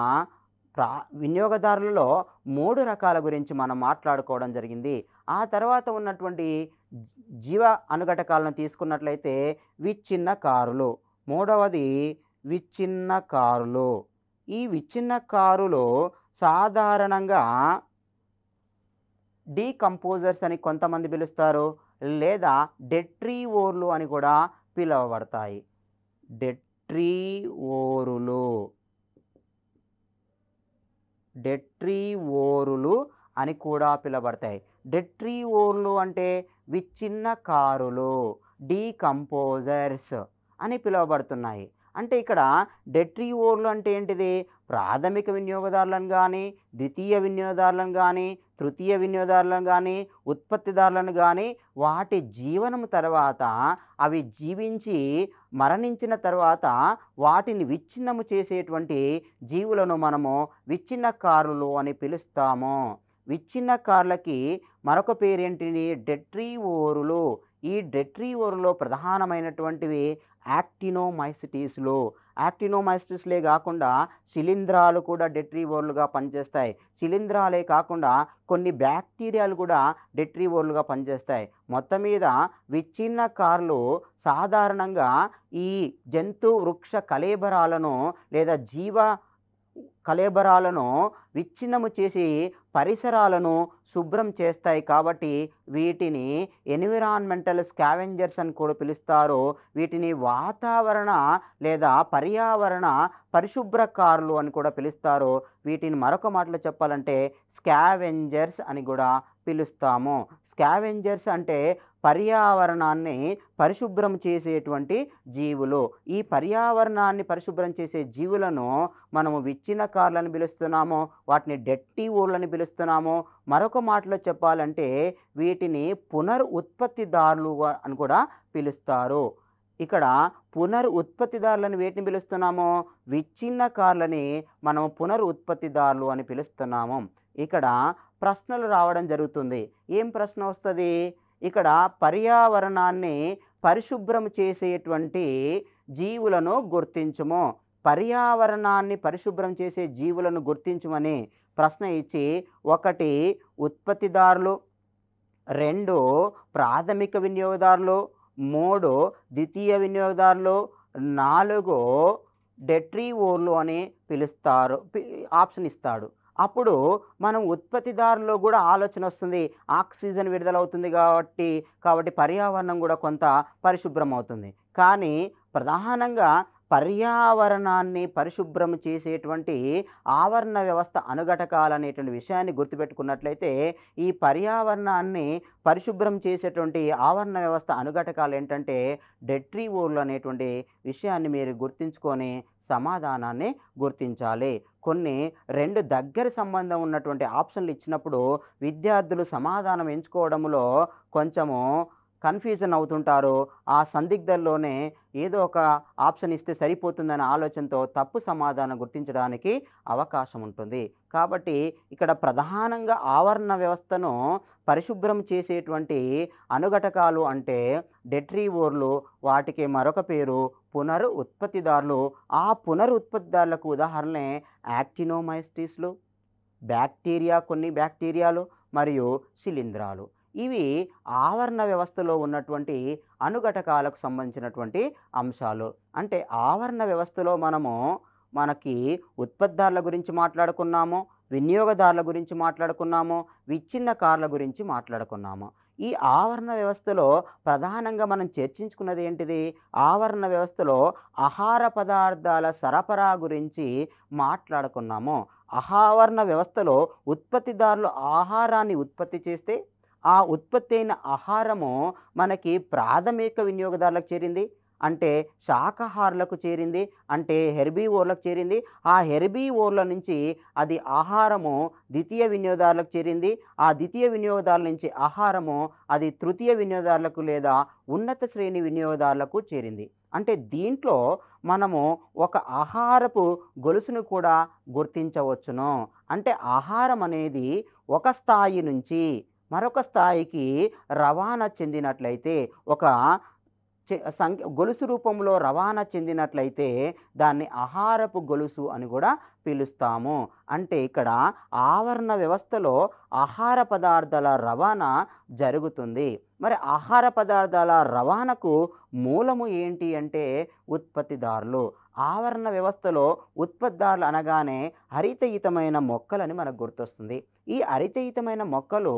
వినియోగదారులలో 3 రకాల గురించి మనం మాట్లాడుకోవడం జరిగింది. ఆ తర్వాత ఉన్నటువంటి జీవ అనుఘటకాలను తీసుకున్నట్లయితే విచ్ఛిన్నకారులు. మూడవది విచ్ఛిన్నకారులు. ఈ విచ్ఛిన్నకారులు సాధారణంగా డీకంపోజర్స్ అని కొంతమంది పిలుస్తారు, లేదా డెట్రివోర్లు అని కూడా పిలువబడతాయి. డెట్రివోరులు అని కూడా పిలువబడతాయి. డెట్రివోర్లు అంటే విచ్ఛిన్నకారులు, డీకంపోజర్స్ అని పిలువబడుతున్నాయి. అంటే ఇక్కడ డెట్రివోర్లు అంటే ఏంటిది? ప్రాథమిక వినియోగదారులను కానీ, ద్వితీయ వినియోగదారులను కానీ, తృతీయ వినియోగదారులను కానీ, ఉత్పత్తిదారులను కానీ వాటి జీవనం తర్వాత అవి జీవించి మరణించిన తర్వాత వాటిని విచ్ఛిన్నము చేసేటువంటి జీవులను మనము విచ్ఛిన్నకారులు అని పిలుస్తాము. విచ్ఛిన్నకారులకి మరొక పేరేంటిది? డెట్రివోరులు. ఈ డెట్రివోరులో ప్రధానమైనటువంటివి యాక్టినోమైసిటీస్లు. యాక్టినోమైసిటీస్లే కాకుండా శిలీంధ్రాలు కూడా డెట్రివోర్లుగా పనిచేస్తాయి. శిలీంధ్రాలే కాకుండా కొన్ని బ్యాక్టీరియాలు కూడా డెట్రివోర్లుగా పనిచేస్తాయి. మొత్తం మీద విచ్ఛిన్నకారులు సాధారణంగా ఈ జంతు వృక్ష కళేబరాలను లేదా జీవ కళేబరాలను విచ్ఛిన్నము చేసి పరిసరాలను శుభ్రం చేస్తాయి. కాబట్టి వీటిని ఎన్విరాన్మెంటల్ స్కావెంజర్స్ అని కూడా పిలుస్తారు. వీటిని వాతావరణ లేదా పర్యావరణ పరిశుభ్రకారులు అని కూడా పిలుస్తారు. వీటిని మరొక మాటలో చెప్పాలంటే స్కావెంజర్స్ అని కూడా పిలుస్తాము. స్కావెంజర్స్ అంటే పర్యావరణాన్ని పరిశుభ్రం చేసేటువంటి జీవులు. ఈ పర్యావరణాన్ని పరిశుభ్రం చేసే జీవులను మనము విచ్ఛిన్నకారులని పిలుస్తున్నాము, వాటిని డెట్రివోర్లని పిలుస్తున్నాము. మరొక మాటలో చెప్పాలంటే వీటిని పునరుత్పత్తిదారులు అని కూడా పిలుస్తారు. ఇక్కడ పునరుత్పత్తిదారులను వేటిని పిలుస్తున్నాము? విచ్ఛిన్నకారులని మనం పునరుత్పత్తిదారులు అని పిలుస్తున్నాము. ఇక్కడ ప్రశ్నలు రావడం జరుగుతుంది. ఏం ప్రశ్న వస్తుంది? ఇక్కడ పర్యావరణాన్ని పరిశుభ్రం చేసేటువంటి జీవులను గుర్తించుము, పర్యావరణాన్ని పరిశుభ్రం చేసే జీవులను గుర్తించమని ప్రశ్న ఇచ్చి 1 ఉత్పత్తిదారులు, 2 ప్రాథమిక వినియోగదారులు, 3 ద్వితీయ వినియోగదారులు, 4 డెట్రివోర్లు అని పిలుస్తారు, ఆప్షన్ ఇస్తాడు. అప్పుడు మనం ఉత్పత్తిదారులో కూడా ఆలోచన వస్తుంది. ఆక్సిజన్ విడుదలవుతుంది కాబట్టి పర్యావరణం కూడా కొంత పరిశుభ్రం అవుతుంది. కానీ ప్రధానంగా పర్యావరణాన్ని పరిశుభ్రం చేసేటువంటి ఆవరణ వ్యవస్థ అణుఘటకాలు అనేటువంటి విషయాన్ని గుర్తుపెట్టుకున్నట్లయితే ఈ పర్యావరణాన్ని పరిశుభ్రం చేసేటువంటి ఆవరణ వ్యవస్థ అణుఘటకాలు ఏంటంటే డెట్రివోర్లు అనేటువంటి విషయాన్ని మీరు గుర్తుంచుకొని సమాధానాన్ని గుర్తించాలి. కొన్ని 2 దగ్గర సంబంధం ఉన్నటువంటి ఆప్షన్లు ఇచ్చినప్పుడు విద్యార్థులు సమాధానం ఎంచుకోవడంలో కొంచెము కన్ఫ్యూజన్ అవుతుంటారు. ఆ సందిగ్ధంలోనే ఏదో ఒక ఆప్షన్ ఇస్తే సరిపోతుందనే ఆలోచనతో తప్పు సమాధానం గుర్తించడానికి అవకాశం ఉంటుంది. కాబట్టి ఇక్కడ ప్రధానంగా ఆవరణ వ్యవస్థను పరిశుభ్రం చేసేటువంటి అణుఘటకాలు అంటే డెట్రివోర్లు, వాటికి మరొక పేరు పునరుత్పత్తిదారులు. ఆ పునరుత్పత్తిదారులకు ఉదాహరణే యాక్టినోమైసిటీస్లు, కొన్ని బ్యాక్టీరియాలు మరియు శిలీంధ్రాలు. ఇవి ఆవరణ వ్యవస్థలో ఉన్నటువంటి అణుఘటకాలకు సంబంధించినటువంటి అంశాలు. అంటే ఆవరణ వ్యవస్థలో మనకి ఉత్పత్తిదారుల గురించి మాట్లాడుకున్నాము, వినియోగదారుల గురించి మాట్లాడుకున్నాము, విచ్ఛిన్నకారుల గురించి మాట్లాడుకున్నాము. ఈ ఆవరణ వ్యవస్థలో ప్రధానంగా మనం చర్చించుకున్నది ఏంటిది? ఆవరణ వ్యవస్థలో ఆహార పదార్థాల సరఫరా గురించి మాట్లాడుకున్నాము. ఆవరణ వ్యవస్థలో ఉత్పత్తిదారులు ఆహారాన్ని ఉత్పత్తి చేస్తే ఆ ఉత్పత్తి అయిన ఆహారము మనకి ప్రాథమిక వినియోగదారులకు చేరింది, అంటే శాకాహారులకు చేరింది, అంటే హెర్బీవోర్లకు చేరింది. ఆ హెర్బీవోర్ల నుంచి అది ఆహారము ద్వితీయ వినియోగదారులకు చేరింది. ఆ ద్వితీయ వినియోగదారుల నుంచి ఆహారము అది తృతీయ వినియోగదారులకు లేదా ఉన్నత శ్రేణి వినియోగదారులకు చేరింది. అంటే దీంట్లో మనము ఒక ఆహారపు గొలుసును కూడా గుర్తించవచ్చును. అంటే ఆహారం అనేది ఒక స్థాయి నుంచి మరొక స్థాయికి రవాణా చెందినట్లయితే, ఒక గొలుసు రూపంలో రవాణా చెందినట్లయితే దాన్ని ఆహారపు గొలుసు అని కూడా పిలుస్తాము. అంటే ఇక్కడ ఆవరణ వ్యవస్థలో ఆహార పదార్థాల రవాణా జరుగుతుంది. మరి ఆహార పదార్థాల రవాణాకు మూలము ఏంటి అంటే ఉత్పత్తిదారులు. ఆవరణ వ్యవస్థలో ఉత్పత్తిదారులు అనగానే హరితయుతమైన మొక్కలని మనకు గుర్తొస్తుంది. ఈ హరితయుతమైన మొక్కలు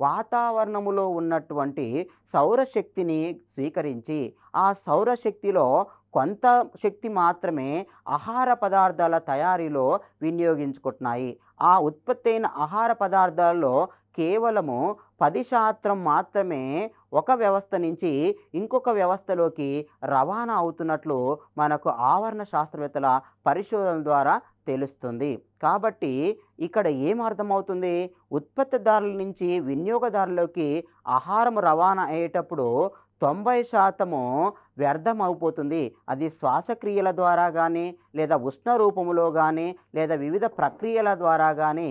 వాతావరణములో ఉన్నటువంటి సౌరశక్తిని స్వీకరించి, ఆ సౌరశక్తిలో కొంత శక్తి మాత్రమే ఆహార పదార్థాల తయారీలో వినియోగించుకుంటున్నాయి. ఆ ఉత్పత్తి అయిన ఆహార పదార్థాల్లో కేవలము 10% మాత్రమే ఒక వ్యవస్థ నుంచి ఇంకొక వ్యవస్థలోకి రవాణా అవుతున్నట్లు మనకు ఆవరణ శాస్త్రవేత్తల పరిశోధన ద్వారా తెలుస్తుంది. కాబట్టి ఇక్కడ ఏం అర్థమవుతుంది? ఉత్పత్తిదారుల నుంచి వినియోగదారులోకి ఆహారం రవాణా అయ్యేటప్పుడు 90% వ్యర్థమైపోతుంది. అది శ్వాసక్రియల ద్వారా గానీ, లేదా ఉష్ణ రూపములో గానీ, లేదా వివిధ ప్రక్రియల ద్వారా గానీ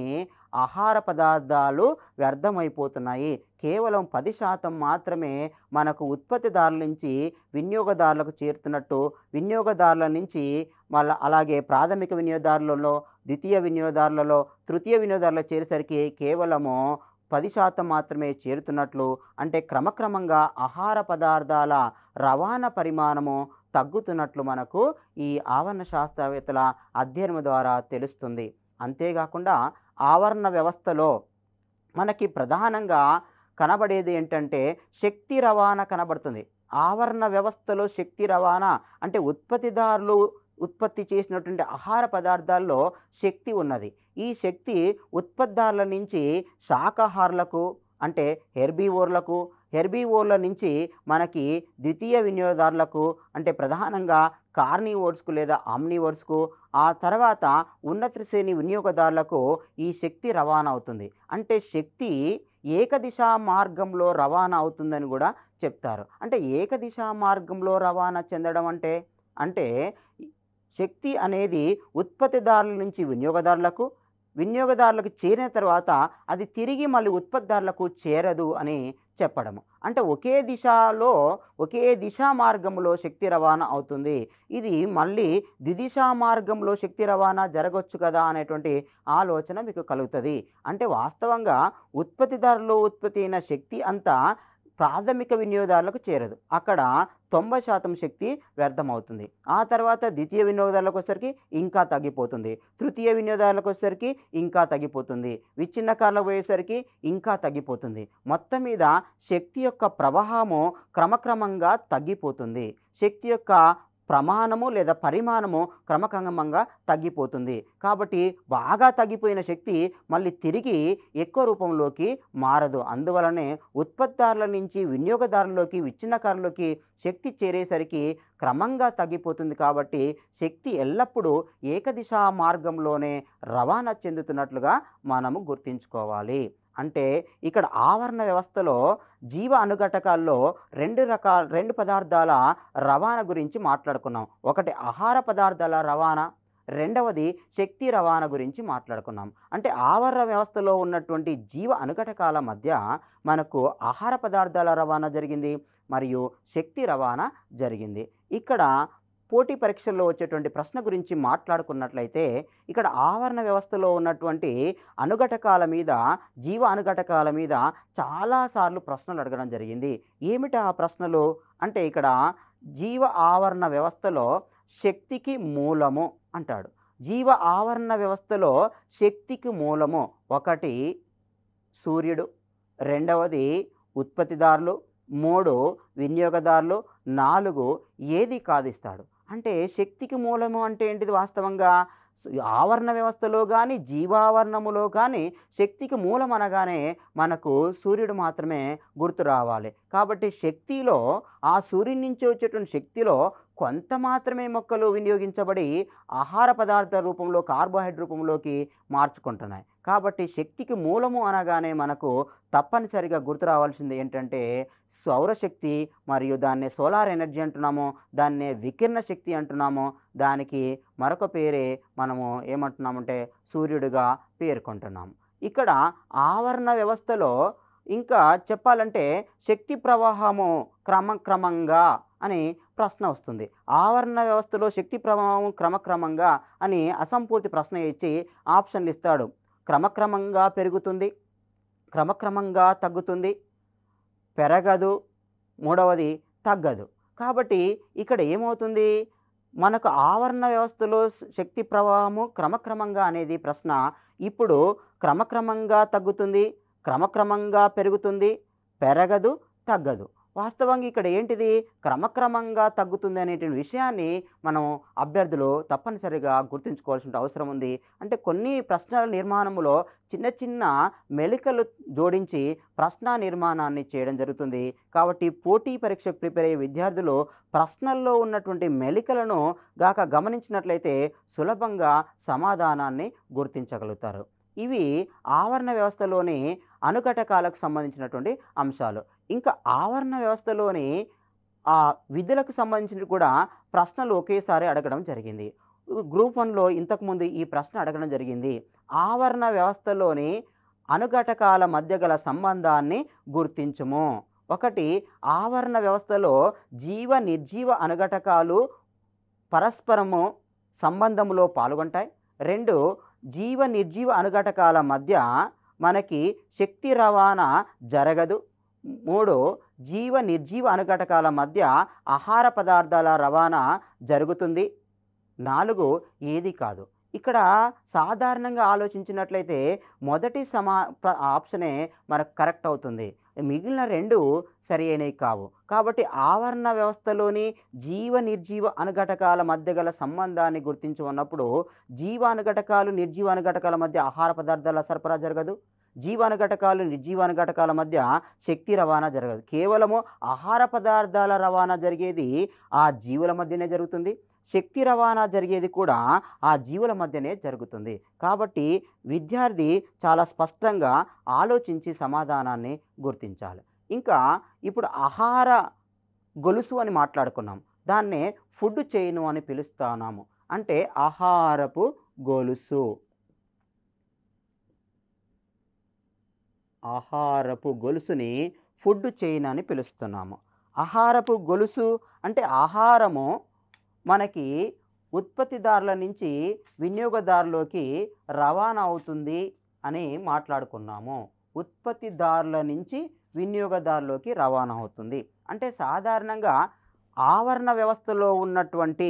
ఆహార పదార్థాలు వ్యర్థమైపోతున్నాయి. కేవలం 10% మాత్రమే మనకు ఉత్పత్తిదారుల నుంచి వినియోగదారులకు చేరుతున్నట్టు, వినియోగదారుల నుంచి మళ్ళా అలాగే ప్రాథమిక వినియోగదారులలో, ద్వితీయ వినియోగదారులలో, తృతీయ వినియోగదారులకు చేరేసరికి కేవలము 10% మాత్రమే చేరుతున్నట్లు, అంటే క్రమక్రమంగా ఆహార పదార్థాల రవాణా పరిమాణము తగ్గుతున్నట్లు మనకు ఈ ఆవరణ శాస్త్రవేత్తల అధ్యయనం ద్వారా తెలుస్తుంది. అంతేకాకుండా ఆవరణ వ్యవస్థలో మనకి ప్రధానంగా కనబడేది ఏంటంటే శక్తి రవాణా కనబడుతుంది. ఆవరణ వ్యవస్థలో శక్తి రవాణా అంటే ఉత్పత్తిదారులు ఉత్పత్తి చేసినటువంటి ఆహార పదార్థాల్లో శక్తి ఉన్నది. ఈ శక్తి ఉత్పత్తిదారుల నుంచి శాకాహారులకు అంటే హెర్బీవోర్ల నుంచి మనకి ద్వితీయ వినియోగదారులకు అంటే ప్రధానంగా కార్నివోర్స్‌కు లేదా ఆమ్నివోర్స్‌కు, ఆ తర్వాత ఉన్నత శ్రేణి వినియోగదారులకు ఈ శక్తి రవాణా అవుతుంది. అంటే శక్తి ఏకదిశా మార్గంలో రవాణా అవుతుందని కూడా చెప్తారు. అంటే ఏకదిశా మార్గంలో రవాణా చెందడం అంటే శక్తి అనేది ఉత్పత్తిదారుల నుంచి వినియోగదారులకు, వినియోగదారులకు చేరిన తర్వాత అది తిరిగి మళ్ళీ ఉత్పత్తిదారులకు చేరదు అని చెప్పడము. అంటే ఒకే దిశా మార్గంలో శక్తి రవాణా అవుతుంది. ఇది మళ్ళీ ద్విదిశా మార్గంలో శక్తి రవాణా జరగొచ్చు కదా అనేటువంటి ఆలోచన మీకు కలుగుతుంది. అంటే వాస్తవంగా ఉత్పత్తిదారులు ఉత్పత్తి అయిన శక్తి అంతా ప్రాథమిక వినియోగదారులకు చేరదు. అక్కడ 90% శక్తి వ్యర్థమవుతుంది. ఆ తర్వాత ద్వితీయ వినియోగదారులకు వచ్చేసరికి ఇంకా తగ్గిపోతుంది. తృతీయ వినియోగదారులకు వచ్చేసరికి ఇంకా తగ్గిపోతుంది. విచ్ఛిన్నకారులకు పోయేసరికి ఇంకా తగ్గిపోతుంది. మొత్తం మీద శక్తి యొక్క ప్రవాహము క్రమక్రమంగా తగ్గిపోతుంది. శక్తి యొక్క ప్రమాణము లేదా పరిమాణము క్రమక్రమంగా తగ్గిపోతుంది. కాబట్టి బాగా తగ్గిపోయిన శక్తి మళ్ళీ తిరిగి ఎక్కువ రూపంలోకి మారదు. అందువలనే ఉత్పత్తిదారుల నుంచి వినియోగదారుల్లోకి, విచ్ఛిన్నకారుల్లోకి శక్తి చేరేసరికి క్రమంగా తగ్గిపోతుంది. కాబట్టి శక్తి ఎల్లప్పుడూ ఏకదిశా మార్గంలోనే రవాణా చెందుతున్నట్లుగా మనము గుర్తుంచుకోవాలి. అంటే ఇక్కడ ఆవరణ వ్యవస్థలో జీవ అనుఘటకాల్లో రెండు పదార్థాల రవాణా గురించి మాట్లాడుకున్నాం. ఒకటి ఆహార పదార్థాల రవాణా, రెండవది శక్తి రవాణా గురించి మాట్లాడుకున్నాం. అంటే ఆవరణ వ్యవస్థలో ఉన్నటువంటి జీవ అనుఘటకాల మధ్య మనకు ఆహార పదార్థాల రవాణా జరిగింది, మరియు శక్తి రవాణా జరిగింది. ఇక్కడ పోటీ పరీక్షల్లో వచ్చేటువంటి ప్రశ్న గురించి మాట్లాడుకున్నట్లయితే ఇక్కడ ఆవరణ వ్యవస్థలో ఉన్నటువంటి అనుఘటకాల మీద, జీవ అనుఘటకాల మీద చాలాసార్లు ప్రశ్నలు అడగడం జరిగింది. ఏమిటి ఆ ప్రశ్నలు అంటే ఇక్కడ జీవ ఆవరణ వ్యవస్థలో శక్తికి మూలము అంటాడు. జీవ ఆవరణ వ్యవస్థలో శక్తికి మూలము ఒకటి సూర్యుడు, రెండవది ఉత్పత్తిదారులు, 3 వినియోగదారులు, 4 ఏది కాదిస్తాడు. అంటే శక్తికి మూలము అంటే ఏంటిది? వాస్తవంగా ఆవరణ వ్యవస్థలో కానీ, జీవావరణములో కానీ శక్తికి మూలం అనగానే మనకు సూర్యుడు మాత్రమే గుర్తు రావాలి. కాబట్టి శక్తిలో ఆ సూర్యుని నుంచి వచ్చేటువంటి శక్తిలో కొంత మాత్రమే మొక్కలు వినియోగించబడి ఆహార పదార్థ రూపంలో, కార్బోహైడ్రేట్ రూపంలోకి మార్చుకుంటున్నాయి. కాబట్టి శక్తికి మూలము అనగానే మనకు తప్పనిసరిగా గుర్తు రావాల్సింది ఏంటంటే సౌరశక్తి, మరియు దాన్నే సోలార్ ఎనర్జీ అంటున్నాము, దాన్నే వికిరణ శక్తి అంటున్నాము. దానికి మరొక పేరే మనము ఏమంటున్నామంటే సూర్యుడిగా పేర్కొంటున్నాము. ఇక్కడ ఆవరణ వ్యవస్థలో ఇంకా చెప్పాలంటే శక్తి ప్రవాహము క్రమక్రమంగా అని ప్రశ్న వస్తుంది. ఆవరణ వ్యవస్థలో శక్తి ప్రవాహం క్రమక్రమంగా అని అసంపూర్తి ప్రశ్న ఇచ్చి ఆప్షన్లు ఇస్తాడు. క్రమక్రమంగా పెరుగుతుంది, క్రమక్రమంగా తగ్గుతుంది, పెరగదు, మూడవది తగ్గదు. కాబట్టి ఇక్కడ ఏమవుతుంది, మనకు ఆవరణ వ్యవస్థలో శక్తి ప్రవాహము క్రమక్రమంగా అనేది ప్రశ్న ఇప్పుడు క్రమక్రమంగా తగ్గుతుంది, క్రమక్రమంగా పెరుగుతుంది, పెరగదు, తగ్గదు. వాస్తవంగా ఇక్కడ ఏంటిది, క్రమక్రమంగా తగ్గుతుంది అనేటువంటి విషయాన్ని మనం అభ్యర్థులు తప్పనిసరిగా గుర్తుంచుకోవాల్సిన అవసరం ఉంది. అంటే కొన్ని ప్రశ్నల నిర్మాణంలో చిన్న చిన్న మెలికలు జోడించి ప్రశ్న నిర్మాణాన్ని చేయడం జరుగుతుంది. కాబట్టి పోటీ పరీక్షకు ప్రిపేర్ అయ్యే విద్యార్థులు ప్రశ్నల్లో ఉన్నటువంటి మెలికలను గాక గమనించినట్లయితే సులభంగా సమాధానాన్ని గుర్తించగలుగుతారు. ఇవి ఆవరణ వ్యవస్థలోని అణుఘటకాలకు సంబంధించినటువంటి అంశాలు. ఇంకా ఆవరణ వ్యవస్థలోని విధులకు సంబంధించినవి కూడా ప్రశ్నలు ఒకేసారి అడగడం జరిగింది. గ్రూప్ 1లో ఇంతకుముందు ఈ ప్రశ్న అడగడం జరిగింది. ఆవరణ వ్యవస్థలోని అణుఘటకాల మధ్య గల సంబంధాన్ని గుర్తించుము. ఒకటి, ఆవరణ వ్యవస్థలో జీవ నిర్జీవ అణుఘటకాలు పరస్పరము సంబంధంలో పాల్గొంటాయి. 2, జీవ నిర్జీవ అణుఘటకాల మధ్య మనకి శక్తి రవాణా జరగదు. 3, జీవ నిర్జీవ అణుఘటకాల మధ్య ఆహార పదార్థాల రవాణా జరుగుతుంది. 4, ఏది కాదు. ఇక్కడ సాధారణంగా ఆలోచించినట్లయితే మొదటి ఆప్షనే మనకు కరెక్ట్ అవుతుంది. మిగిలిన 2 సరి అయినవి కావు. కాబట్టి ఆవరణ వ్యవస్థలోని జీవ నిర్జీవ అణుఘటకాల మధ్య గల సంబంధాన్ని గుర్తించమన్నప్పుడు జీవ అణుఘటకాలు నిర్జీవ అణుఘటకాల మధ్య ఆహార పదార్థాల సరఫరా జరగదు, జీవాణు ఘటకాలు నిర్జీవాణు ఘటకాల మధ్య శక్తి రవాణా జరగదు. కేవలము ఆహార పదార్థాల రవాణా జరిగేది ఆ జీవుల మధ్యనే జరుగుతుంది, శక్తి రవాణా జరిగేది కూడా ఆ జీవుల మధ్యనే జరుగుతుంది. కాబట్టి విద్యార్థి చాలా స్పష్టంగా ఆలోచించి సమాధానాన్ని గుర్తించాలి. ఇంకా ఇప్పుడు ఆహార గొలుసు అని మాట్లాడుకున్నాం, దాన్నే ఫుడ్ చైన్ అని పిలుస్తున్నాము. అంటే ఆహారపు గొలుసు, ఆహారపు గొలుసుని ఫుడ్ చైన్ అని పిలుస్తున్నాము. ఆహారపు గొలుసు అంటే ఆహారము మనకి ఉత్పత్తిదారుల నుంచి వినియోగదారులోకి రవాణా అవుతుంది అని మాట్లాడుకున్నాము. ఉత్పత్తిదారుల నుంచి వినియోగదారులోకి రవాణా అవుతుంది అంటే సాధారణంగా ఆవరణ వ్యవస్థలో ఉన్నటువంటి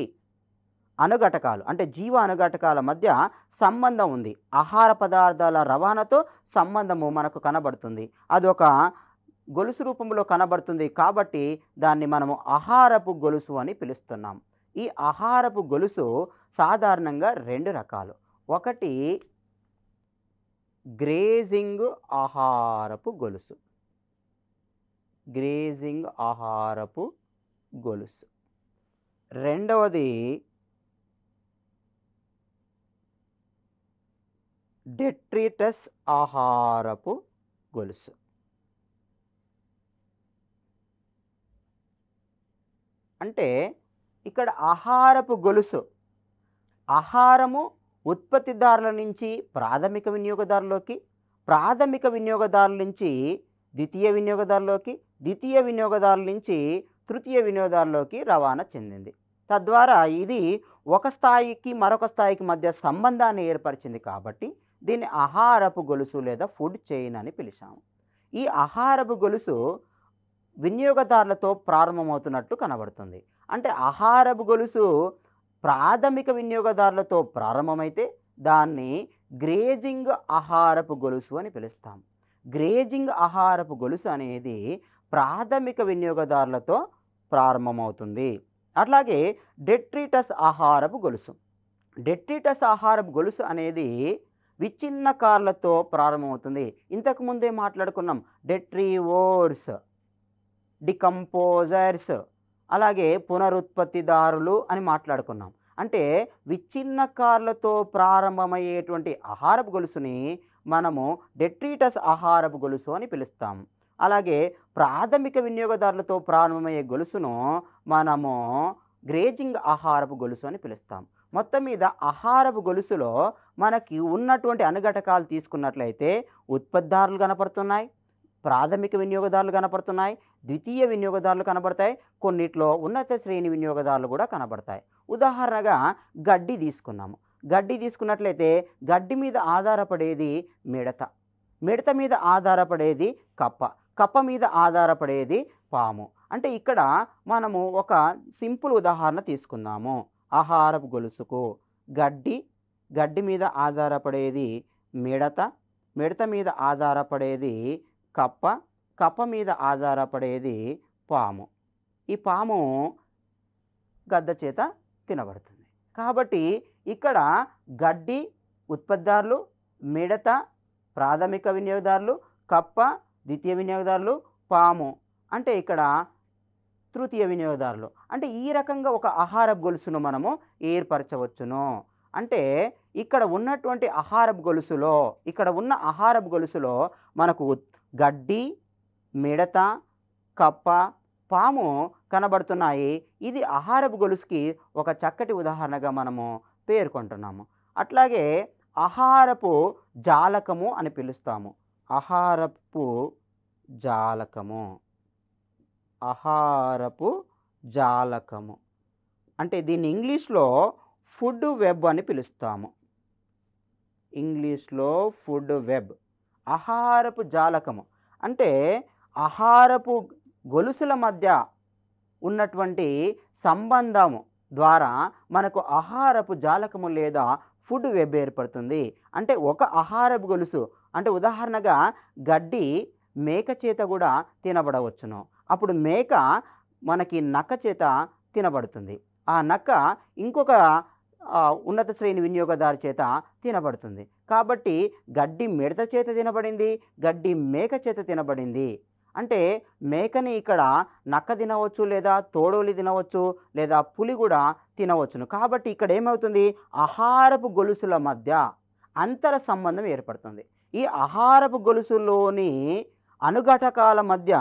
అణుఘటకాలు అంటే జీవ అణుఘటకాల మధ్య సంబంధం ఉంది. ఆహార పదార్థాల రవాణాతో సంబంధము మనకు కనబడుతుంది. అదొక గొలుసు రూపంలో కనబడుతుంది కాబట్టి దాన్ని మనము ఆహారపు గొలుసు అని పిలుస్తున్నాం. ఈ ఆహారపు గొలుసు సాధారణంగా 2 రకాలు. ఒకటి గ్రేజింగ్ ఆహారపు గొలుసు, గ్రేజింగ్ ఆహారపు గొలుసు. రెండవది డెట్రిటస్ ఆహారపు గొలుసు. అంటే ఇక్కడ ఆహారపు గొలుసు ఆహారము ఉత్పత్తిదారుల నుంచి ప్రాథమిక వినియోగదారులోకి, ప్రాథమిక వినియోగదారుల నుంచి ద్వితీయ వినియోగదారులోకి, ద్వితీయ వినియోగదారుల నుంచి తృతీయ వినియోగదారులోకి రవాణా చెందింది. తద్వారా ఇది ఒక స్థాయికి మరొక స్థాయికి మధ్య సంబంధాన్ని ఏర్పరిచింది కాబట్టి దీన్ని ఆహారపు గొలుసు లేదా ఫుడ్ చైన్ అని పిలిచాము. ఈ ఆహారపు గొలుసు వినియోగదారులతో ప్రారంభమవుతున్నట్టు కనబడుతుంది. అంటే ఆహారపు గొలుసు ప్రాథమిక వినియోగదారులతో ప్రారంభమైతే దాన్ని గ్రేజింగ్ ఆహారపు గొలుసు అని పిలుస్తాం. గ్రేజింగ్ ఆహారపు గొలుసు అనేది ప్రాథమిక వినియోగదారులతో ప్రారంభమవుతుంది. అట్లాగే డెట్రిటస్ ఆహారపు గొలుసు, డెట్రిటస్ ఆహారపు గొలుసు అనేది విచ్ఛిన్నకారులతో ప్రారంభమవుతుంది. ఇంతకుముందే మాట్లాడుకున్నాం డెట్రివోర్స్, డికంపోజర్స్, అలాగే పునరుత్పత్తిదారులు అని మాట్లాడుకున్నాం. అంటే విచ్ఛిన్నకారులతో ప్రారంభమయ్యేటువంటి ఆహారపు గొలుసుని మనము డెట్రిటస్ ఆహారపు గొలుసు అని పిలుస్తాం. అలాగే ప్రాథమిక వినియోగదారులతో ప్రారంభమయ్యే గొలుసును మనము గ్రేజింగ్ ఆహారపు గొలుసు అని పిలుస్తాం. మొత్తం మీద ఆహారపు గొలుసులో మనకి ఉన్నటువంటి అణుఘటకాలు తీసుకున్నట్లయితే ఉత్పత్తిదారులు కనపడుతున్నాయి, ప్రాథమిక వినియోగదారులు కనపడుతున్నాయి, ద్వితీయ వినియోగదారులు కనబడతాయి, కొన్నిట్లో ఉన్నత శ్రేణి వినియోగదారులు కూడా కనబడతాయి. ఉదాహరణగా గడ్డి తీసుకున్నాము. గడ్డి తీసుకున్నట్లయితే గడ్డి మీద ఆధారపడేది మిడత, మిడత మీద ఆధారపడేది కప్ప, కప్ప మీద ఆధారపడేది పాము. అంటే ఇక్కడ మనము ఒక సింపుల్ ఉదాహరణ తీసుకుందాము. ఆహారపు గొలుసుకు గడ్డి మీద ఆధారపడేది మిడత, మిడత మీద ఆధారపడేది కప్ప మీద ఆధారపడేది పాము. ఈ పాము గద్ద చేత తినబడుతుంది. కాబట్టి ఇక్కడ గడ్డి ఉత్పత్తిదారులు, మిడత ప్రాథమిక వినియోగదారులు, కప్ప ద్వితీయ వినియోగదారులు, పాము అంటే ఇక్కడ తృతీయ వినియోగదారులు. అంటే ఈ రకంగా ఒక ఆహారపు గొలుసును మనము ఏర్పరచవచ్చును. అంటే ఇక్కడ ఉన్నటువంటి ఆహారపు గొలుసులో మనకు గడ్డి, మిడత, కప్ప, పాము కనబడుతున్నాయి. ఇది ఆహారపు గొలుసుకి ఒక చక్కటి ఉదాహరణగా మనము పేర్కొంటున్నాము. అట్లాగే ఆహారపు జాలకము అని పిలుస్తాము. ఆహారపు జాలకము అంటే దీన్ని ఇంగ్లీష్లో ఫుడ్ వెబ్ అని పిలుస్తాము. ఇంగ్లీష్లో ఫుడ్ వెబ్. ఆహారపు జాలకము అంటే ఆహారపు గొలుసుల మధ్య ఉన్నటువంటి సంబంధము ద్వారా మనకు ఆహారపు జాలకము లేదా ఫుడ్ వెబ్ ఏర్పడుతుంది. అంటే ఒక ఆహారపు గొలుసు అంటే ఉదాహరణగా గడ్డి మేక చేత కూడా తినబడవచ్చును. అప్పుడు మేక మనకి నక్క చేత తినబడుతుంది. ఆ నక్క ఇంకొక ఉన్నత శ్రేణి వినియోగదారు చేత తినబడుతుంది. కాబట్టి గడ్డి మిడత చేత తినబడింది, గడ్డి మేక చేత తినబడింది. అంటే మేకని ఇక్కడ నక్క తినవచ్చు, లేదా తోడోలి తినవచ్చు, లేదా పులి కూడా తినవచ్చును. కాబట్టి ఇక్కడ ఏమవుతుంది, ఆహారపు గొలుసుల మధ్య అంతర సంబంధం ఏర్పడుతుంది. ఈ ఆహారపు గొలుసులోని అణుఘటకాల మధ్య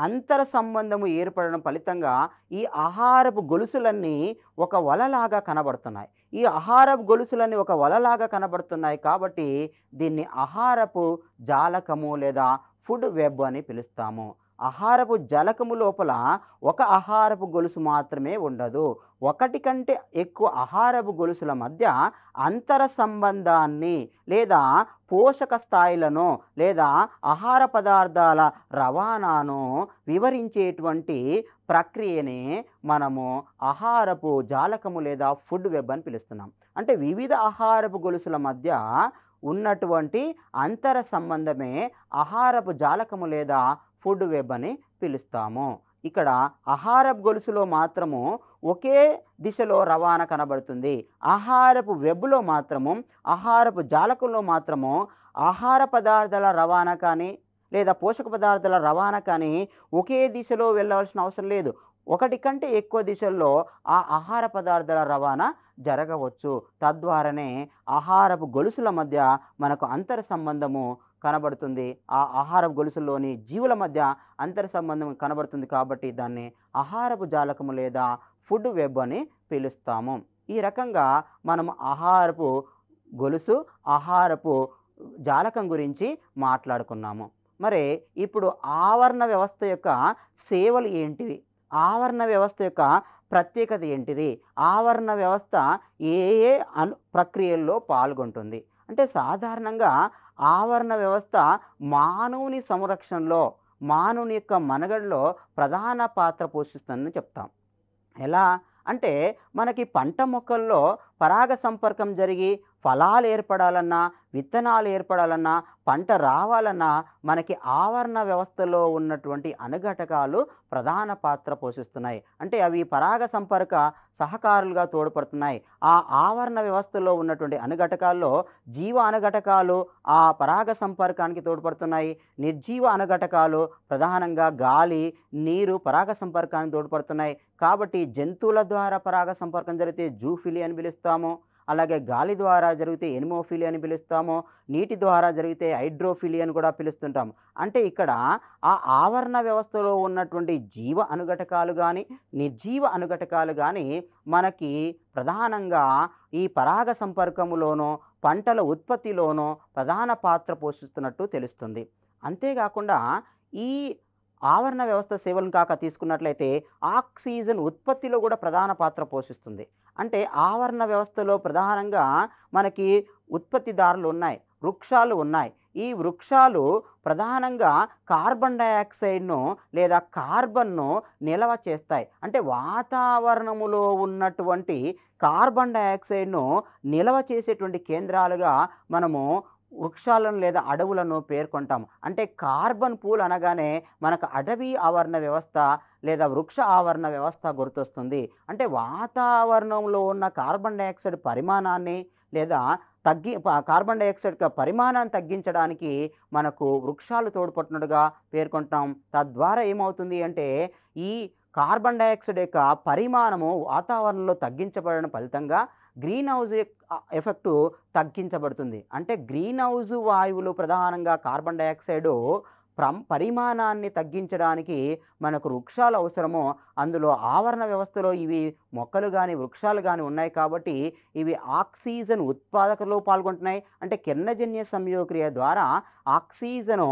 అంతర సంబంధము ఏర్పడడం ఫలితంగా ఈ ఆహారపు గొలుసులన్నీ ఒక వలలాగా కనబడుతున్నాయి. ఈ ఆహారపు గొలుసులన్నీ ఒక వలలాగా కనబడుతున్నాయి కాబట్టి దీన్ని ఆహారపు జాలకము లేదా ఫుడ్ వెబ్ అని పిలుస్తాము. ఆహారపు జాలకము లోపల ఒక ఆహారపు గొలుసు మాత్రమే ఉండదు. ఒకటి కంటే ఎక్కువ ఆహారపు గొలుసుల మధ్య అంతర సంబంధాన్ని లేదా పోషక స్థాయిలను లేదా ఆహార పదార్థాల రవాణాను వివరించేటువంటి ప్రక్రియనే మనము ఆహారపు జాలకము లేదా ఫుడ్ వెబ్ అని పిలుస్తున్నాం. అంటే వివిధ ఆహారపు గొలుసుల మధ్య ఉన్నటువంటి అంతర సంబంధమే ఆహారపు జాలకము లేదా ఫుడ్ వెబ్ అని పిలుస్తాము. ఇక్కడ ఆహారపు గొలుసులో మాత్రము ఒకే దిశలో రవాణా కనబడుతుంది. ఆహారపు వెబ్లో మాత్రము, ఆహారపు జాలకంలో మాత్రము ఆహార పదార్థాల రవాణా కానీ లేదా పోషక పదార్థాల రవాణా కానీ ఒకే దిశలో వెళ్ళవలసిన అవసరం లేదు. ఒకటి కంటే ఎక్కువ దిశల్లో ఆ ఆహార పదార్థాల రవాణా జరగవచ్చు. తద్వారానే ఆహారపు గొలుసుల మధ్య మనకు అంతర సంబంధము కనబడుతుంది. ఆ ఆహారపు గొలుసుల్లోని జీవుల మధ్య అంతర సంబంధం కనబడుతుంది. కాబట్టి దాన్ని ఆహారపు జాలకము లేదా ఫుడ్ వెబ్ అని పిలుస్తాము. ఈ రకంగా మనము ఆహారపు గొలుసు, ఆహారపు జాలకం గురించి మాట్లాడుకున్నాము. మరి ఇప్పుడు ఆవరణ వ్యవస్థ యొక్క సేవలు ఏంటివి? ఆవరణ వ్యవస్థ యొక్క ప్రత్యేకత ఏంటిది? ఆవరణ వ్యవస్థ ఏ ఏ ప్రక్రియల్లో పాల్గొంటుంది అంటే సాధారణంగా ఆవరణ వ్యవస్థ మానవుని సంరక్షణలో, మానవుని యొక్క మనుగడలో ప్రధాన పాత్ర పోషిస్తుందని చెప్తాం. ఎలా అంటే మనకి పంట మొక్కల్లో పరాగ సంపర్కం జరిగి ఫలాలు ఏర్పడాలన్నా, విత్తనాలు ఏర్పడాలన్నా, పంట రావాలన్నా మనకి ఆవరణ వ్యవస్థలో ఉన్నటువంటి అణుఘటకాలు ప్రధాన పాత్ర పోషిస్తున్నాయి. అంటే అవి పరాగ సంపర్క సహకారులుగా తోడ్పడుతున్నాయి. ఆ ఆవరణ వ్యవస్థలో ఉన్నటువంటి అణుఘటకాల్లో జీవ అణుఘటకాలు ఆ పరాగ సంపర్కానికి తోడ్పడుతున్నాయి. నిర్జీవ అణుఘటకాలు ప్రధానంగా గాలి, నీరు పరాగ సంపర్కానికి తోడ్పడుతున్నాయి. కాబట్టి జంతువుల ద్వారా పరాగ సంపర్కం జరిగితే జూఫిలి అని పిలుస్తాము. అలాగే గాలి ద్వారా జరిగితే ఎనిమోఫిలి అని పిలుస్తాము. నీటి ద్వారా జరిగితే హైడ్రోఫిలి అని కూడా పిలుస్తుంటాము. అంటే ఇక్కడ ఆ ఆవరణ వ్యవస్థలో ఉన్నటువంటి జీవ అణుఘటకాలు కానీ, నిర్జీవ అణుఘటకాలు కానీ మనకి ప్రధానంగా ఈ పరాగ సంపర్కములోనో, పంటల ఉత్పత్తిలోనో ప్రధాన పాత్ర పోషిస్తున్నట్టు తెలుస్తుంది. అంతేకాకుండా ఈ ఆవరణ వ్యవస్థ సేవలను కాక తీసుకున్నట్లయితే ఆక్సిజన్ ఉత్పత్తిలో కూడా ప్రధాన పాత్ర పోషిస్తుంది. అంటే ఆవరణ వ్యవస్థలో ప్రధానంగా మనకి ఉత్పత్తిదారులు ఉన్నాయి, వృక్షాలు ఉన్నాయి. ఈ వృక్షాలు ప్రధానంగా కార్బన్ డయాక్సైడ్ను లేదా కార్బన్ను నిల్వ చేస్తాయి. అంటే వాతావరణములో ఉన్నటువంటి కార్బన్ డయాక్సైడ్ను నిల్వ చేసేటువంటి కేంద్రాలుగా మనము వృక్షాలను లేదా అడవులను పేర్కొంటాం. అంటే కార్బన్ పూల్ అనగానే మనకు అటవీ ఆవరణ వ్యవస్థ లేదా వృక్ష ఆవరణ వ్యవస్థ గుర్తొస్తుంది. అంటే వాతావరణంలో ఉన్న కార్బన్ డయాక్సైడ్ పరిమాణాన్ని లేదా కార్బన్ డయాక్సైడ్ యొక్క పరిమాణాన్ని తగ్గించడానికి మనకు వృక్షాలు తోడ్పడుతున్నట్టుగా పేర్కొంటాం. తద్వారా ఏమవుతుంది అంటే ఈ కార్బన్ డయాక్సైడ్ యొక్క పరిమాణము వాతావరణంలో తగ్గించబడిన ఫలితంగా గ్రీన్ హౌస్ ఎఫెక్టు తగ్గించబడుతుంది. అంటే గ్రీన్ హౌస్ వాయువులు ప్రధానంగా కార్బన్ డయాక్సైడు పరిమాణాన్ని తగ్గించడానికి మనకు వృక్షాలు అవసరము. అందులో ఆవరణ వ్యవస్థలో ఇవి మొక్కలు కానీ వృక్షాలు కానీ ఉన్నాయి కాబట్టి ఇవి ఆక్సిజన్ ఉత్పాదకలో పాల్గొంటున్నాయి. అంటే కిరణజన్య సంయోగక్రియ ద్వారా ఆక్సిజను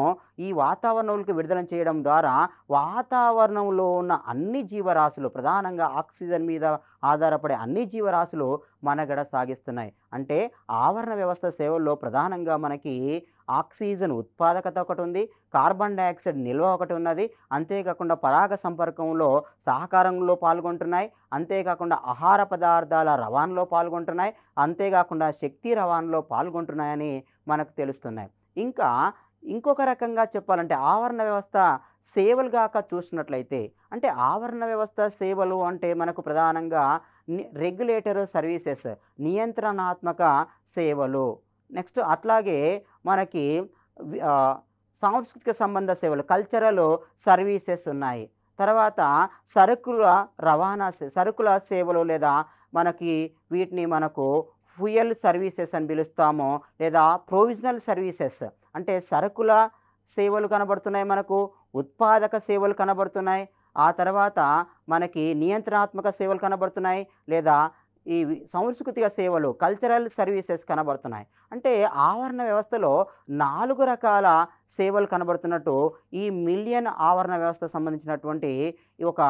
ఈ వాతావరణంలోకి విడుదల చేయడం ద్వారా వాతావరణంలో ఉన్న అన్ని జీవరాశులు ప్రధానంగా ఆక్సిజన్ మీద ఆధారపడే అన్ని జీవరాశులు మనగడ సాగిస్తున్నాయి. అంటే ఆవరణ వ్యవస్థ సేవల్లో ప్రధానంగా మనకి ఆక్సిజన్ ఉత్పాదకత ఒకటి ఉంది, కార్బన్ డయాక్సైడ్ నిల్వ ఒకటి ఉన్నది. అంతేకాకుండా పరాగ సంపర్కంలో సహకారంలో పాల్గొంటున్నాయి. అంతేకాకుండా ఆహార పదార్థాల రవాణాలో పాల్గొంటున్నాయి. అంతేకాకుండా శక్తి రవాణాలో పాల్గొంటున్నాయని మనకు తెలుస్తున్నాయి. ఇంకా ఇంకొక రకంగా చెప్పాలంటే ఆవరణ వ్యవస్థ సేవలు గాక చూసినట్లయితే అంటే ఆవరణ వ్యవస్థ సేవలు అంటే మనకు ప్రధానంగా రెగ్యులేటర్ సర్వీసెస్ నియంత్రణాత్మక సేవలు. నెక్స్ట్ అట్లాగే మనకి సాంస్కృతిక సంబంధ సేవలు కల్చరల్ సర్వీసెస్ ఉన్నాయి. తర్వాత సరుకుల సేవలు లేదా మనకి వీటిని మనకు ఫ్యూయల్ సర్వీసెస్ అని పిలుస్తాము లేదా ప్రొవిజనల్ సర్వీసెస్ అంటే సరుకుల సేవలు కనబడుతున్నాయి, మనకు ఉత్పాదక సేవలు కనబడుతున్నాయి, ఆ తర్వాత మనకి నియంత్రణాత్మక సేవలు కనబడుతున్నాయి లేదా ఈ సాంస్కృతిక సేవలు కల్చరల్ సర్వీసెస్ కనబడుతున్నాయి. అంటే ఆవరణ వ్యవస్థలో 4 రకాల సేవలు కనబడుతున్నట్టు ఈ మిలియన్ ఆవరణ వ్యవస్థ సంబంధించినటువంటి ఒక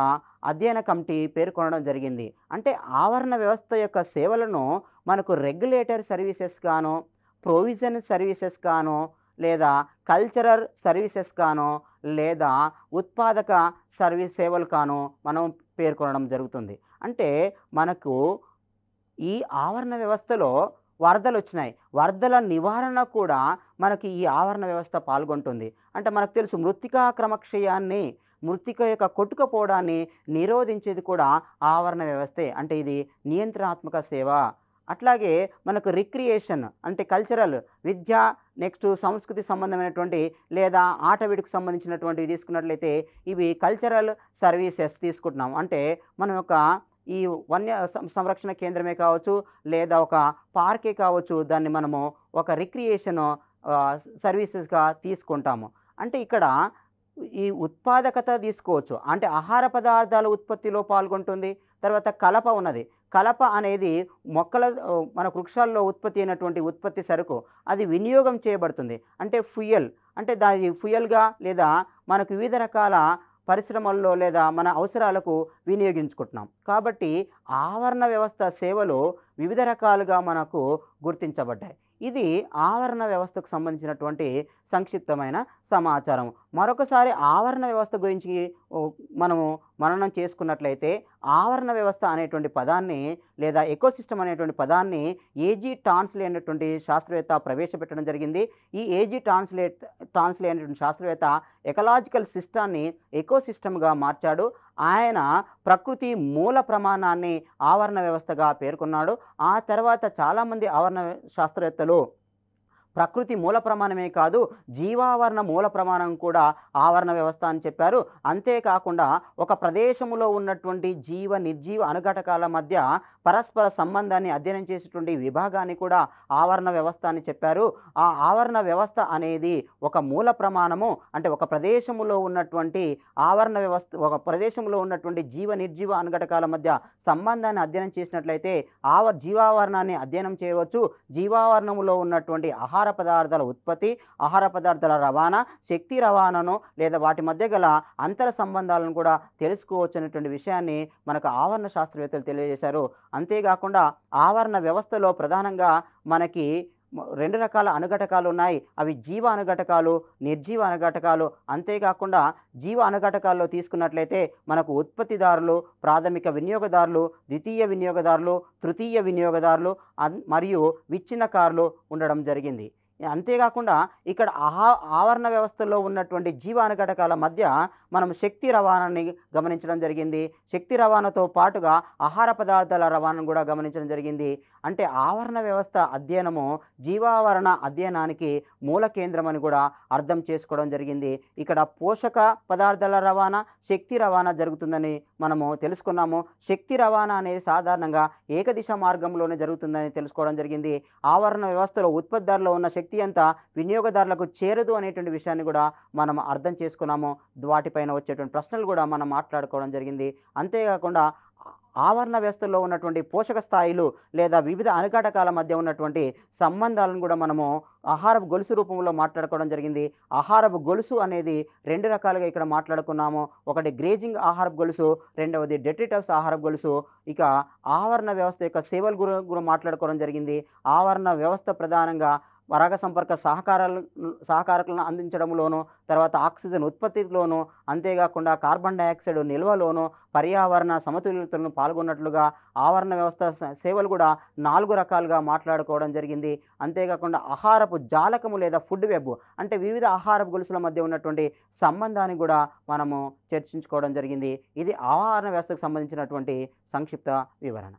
అధ్యయన కమిటీ పేర్కొనడం జరిగింది. అంటే ఆవరణ వ్యవస్థ యొక్క సేవలను మనకు రెగ్యులేటర్ సర్వీసెస్ గాను, ప్రొవిజన్ సర్వీసెస్ గాను లేదా కల్చరల్ సర్వీసెస్ గాను లేదా ఉత్పాదక సేవలు కాను మనం పేర్కొనడం జరుగుతుంది. అంటే మనకు ఈ ఆవరణ వ్యవస్థలో వరదలు వచ్చినాయి, వరదల నివారణ కూడా మనకి ఈ ఆవరణ వ్యవస్థ పాల్గొంటుంది. అంటే మనకు తెలుసు మృత్తికా క్రమక్షయాన్ని మృత్తిక యొక్క కొట్టుకుపోవడాన్ని నిరోధించేది కూడా ఆవరణ వ్యవస్థే. అంటే ఇది నియంత్రణాత్మక సేవ. అట్లాగే మనకు రిక్రియేషన్ అంటే కల్చరల్ విద్య, నెక్స్ట్ సంస్కృతి సంబంధమైనటువంటి లేదా ఆటవిడికి సంబంధించినటువంటివి తీసుకున్నట్లయితే ఇవి కల్చరల్ సర్వీసెస్ తీసుకుంటున్నాం. అంటే మనం యొక్క ఈ వన్య సంరక్షణ కేంద్రమే కావచ్చు లేదా ఒక పార్కే కావచ్చు, దాన్ని మనము ఒక రిక్రియేషన్ సర్వీసెస్గా తీసుకుంటాము. అంటే ఇక్కడ ఈ ఉత్పాదకత తీసుకోవచ్చు, అంటే ఆహార పదార్థాల ఉత్పత్తిలో పాల్గొంటుంది. తర్వాత కలప ఉన్నది, కలప అనేది మన వృక్షాల్లో ఉత్పత్తి అయినటువంటి ఉత్పత్తి సరుకు అది వినియోగం చేయబడుతుంది. అంటే ఫ్యూయల్ అంటే దాని ఫ్యూయల్గా లేదా మనకు వివిధ రకాల పరిశ్రమల్లో లేదా మన అవసరాలకు వినియోగించుకుంటున్నాం. కాబట్టి ఆవరణ వ్యవస్థ సేవలు వివిధ రకాలుగా మనకు గుర్తించబడ్డాయి. ఇది ఆవరణ వ్యవస్థకు సంబంధించినటువంటి సంక్షిప్తమైన సమాచారం. మరొకసారి ఆవరణ వ్యవస్థ గురించి మనము మననం చేసుకున్నట్లయితే ఆవరణ వ్యవస్థ అనేటువంటి పదాన్ని లేదా ఎకోసిస్టమ్ అనేటువంటి పదాన్ని ఏజీ టాన్స్లే అనేటువంటి శాస్త్రవేత్త ప్రవేశపెట్టడం జరిగింది. ఈ ఏజీ టాన్స్లే అనేటువంటి శాస్త్రవేత్త ఎకలాజికల్ సిస్టాన్ని ఎకోసిస్టమ్గా మార్చాడు. ఆయన ప్రకృతి మూల ప్రమాణాన్ని ఆవరణ వ్యవస్థగా పేర్కొన్నాడు. ఆ తర్వాత చాలామంది ఆవరణ శాస్త్రవేత్తలు ప్రకృతి మూల ప్రమాణమే కాదు జీవావరణ మూల ప్రమాణం కూడా ఆవరణ వ్యవస్థ అని చెప్పారు. అంతేకాకుండా ఒక ప్రదేశంలో ఉన్నటువంటి నిర్జీవ అనుఘటకాల మధ్య పరస్పర సంబంధాన్ని అధ్యయనం చేసేటువంటి విభాగాన్ని కూడా ఆవరణ వ్యవస్థ అని చెప్పారు. ఆ ఆవరణ వ్యవస్థ అనేది ఒక మూల ప్రమాణము, అంటే ఒక ప్రదేశంలో ఉన్నటువంటి ఆవరణ వ్యవస్థ ఒక ప్రదేశంలో ఉన్నటువంటి నిర్జీవ అనుఘటకాల మధ్య సంబంధాన్ని అధ్యయనం చేసినట్లయితే జీవావరణాన్ని అధ్యయనం చేయవచ్చు. జీవావరణంలో ఉన్నటువంటి ఆహార పదార్థాల ఉత్పత్తి, ఆహార పదార్థాల రవాణా, శక్తి రవాణాను లేదా వాటి మధ్య గల అంతర సంబంధాలను కూడా తెలుసుకోవచ్చు అనేటువంటి విషయాన్ని మనకు ఆవరణ శాస్త్రవేత్తలు తెలియజేశారు. అంతేకాకుండా ఆవరణ వ్యవస్థలో ప్రధానంగా మనకి 2 రకాల అణుఘటకాలు ఉన్నాయి. అవి జీవ అణుఘటకాలు, నిర్జీవ అణుఘటకాలు. అంతేకాకుండా జీవ అణుఘటకాల్లో తీసుకున్నట్లయితే మనకు ఉత్పత్తిదారులు, ప్రాథమిక వినియోగదారులు, ద్వితీయ వినియోగదారులు, తృతీయ వినియోగదారులు మరియు విచ్ఛిన్నకారులు ఉండడం జరిగింది. అంతేకాకుండా ఇక్కడ ఆవరణ వ్యవస్థలో ఉన్నటువంటి జీవ అణుఘటకాల మధ్య మనం శక్తి రవాణాని గమనించడం జరిగింది. శక్తి రవాణాతో పాటుగా ఆహార పదార్థాల రవాణాను కూడా గమనించడం జరిగింది. అంటే ఆవరణ వ్యవస్థ అధ్యయనము జీవావరణ అధ్యయనానికి మూల కేంద్రం అని కూడా అర్థం చేసుకోవడం జరిగింది. ఇక్కడ పోషక పదార్థాల రవాణా, శక్తి రవాణా జరుగుతుందని మనము తెలుసుకున్నాము. శక్తి రవాణా అనేది సాధారణంగా ఏకదిశ మార్గంలోనే జరుగుతుందని తెలుసుకోవడం జరిగింది. ఆవరణ వ్యవస్థలో ఉత్పత్తిదారులో ఉన్న శక్తి అంతా వినియోగదారులకు చేరదు అనేటువంటి విషయాన్ని కూడా మనం అర్థం చేసుకున్నాము. వాటిపైన వచ్చేటువంటి ప్రశ్నలు కూడా మనం మాట్లాడుకోవడం జరిగింది. అంతేకాకుండా ఆవరణ వ్యవస్థలో ఉన్నటువంటి పోషక స్థాయిలు లేదా వివిధ అణుఘటకాల మధ్య ఉన్నటువంటి సంబంధాలను కూడా మనము ఆహారపు గొలుసు రూపంలో మాట్లాడుకోవడం జరిగింది. ఆహారపు గొలుసు అనేది 2 రకాలుగా ఇక్కడ మాట్లాడుకున్నాము. ఒకటి గ్రేజింగ్ ఆహారపు గొలుసు, రెండవది డెట్రిటస్ ఆహారపు గొలుసు. ఇక ఆవరణ వ్యవస్థ యొక్క సేవల కూడా మాట్లాడుకోవడం జరిగింది. ఆవరణ వ్యవస్థ ప్రధానంగా పరాగ సంపర్క సహకారకులను అందించడంలోనూ, తర్వాత ఆక్సిజన్ ఉత్పత్తిలోనూ, అంతేకాకుండా కార్బన్ డయాక్సైడ్ నిల్వలోనూ, పర్యావరణ సమతుల్యతలను పాల్గొన్నట్లుగా ఆవరణ వ్యవస్థ సేవలు కూడా 4 రకాలుగా మాట్లాడుకోవడం జరిగింది. అంతేకాకుండా ఆహారపు జాలకము లేదా ఫుడ్ వెబ్ అంటే వివిధ ఆహారపు గొలుసుల మధ్య ఉన్నటువంటి సంబంధాన్ని కూడా మనము చర్చించుకోవడం జరిగింది. ఇది ఆవరణ వ్యవస్థకు సంబంధించినటువంటి సంక్షిప్త వివరణ.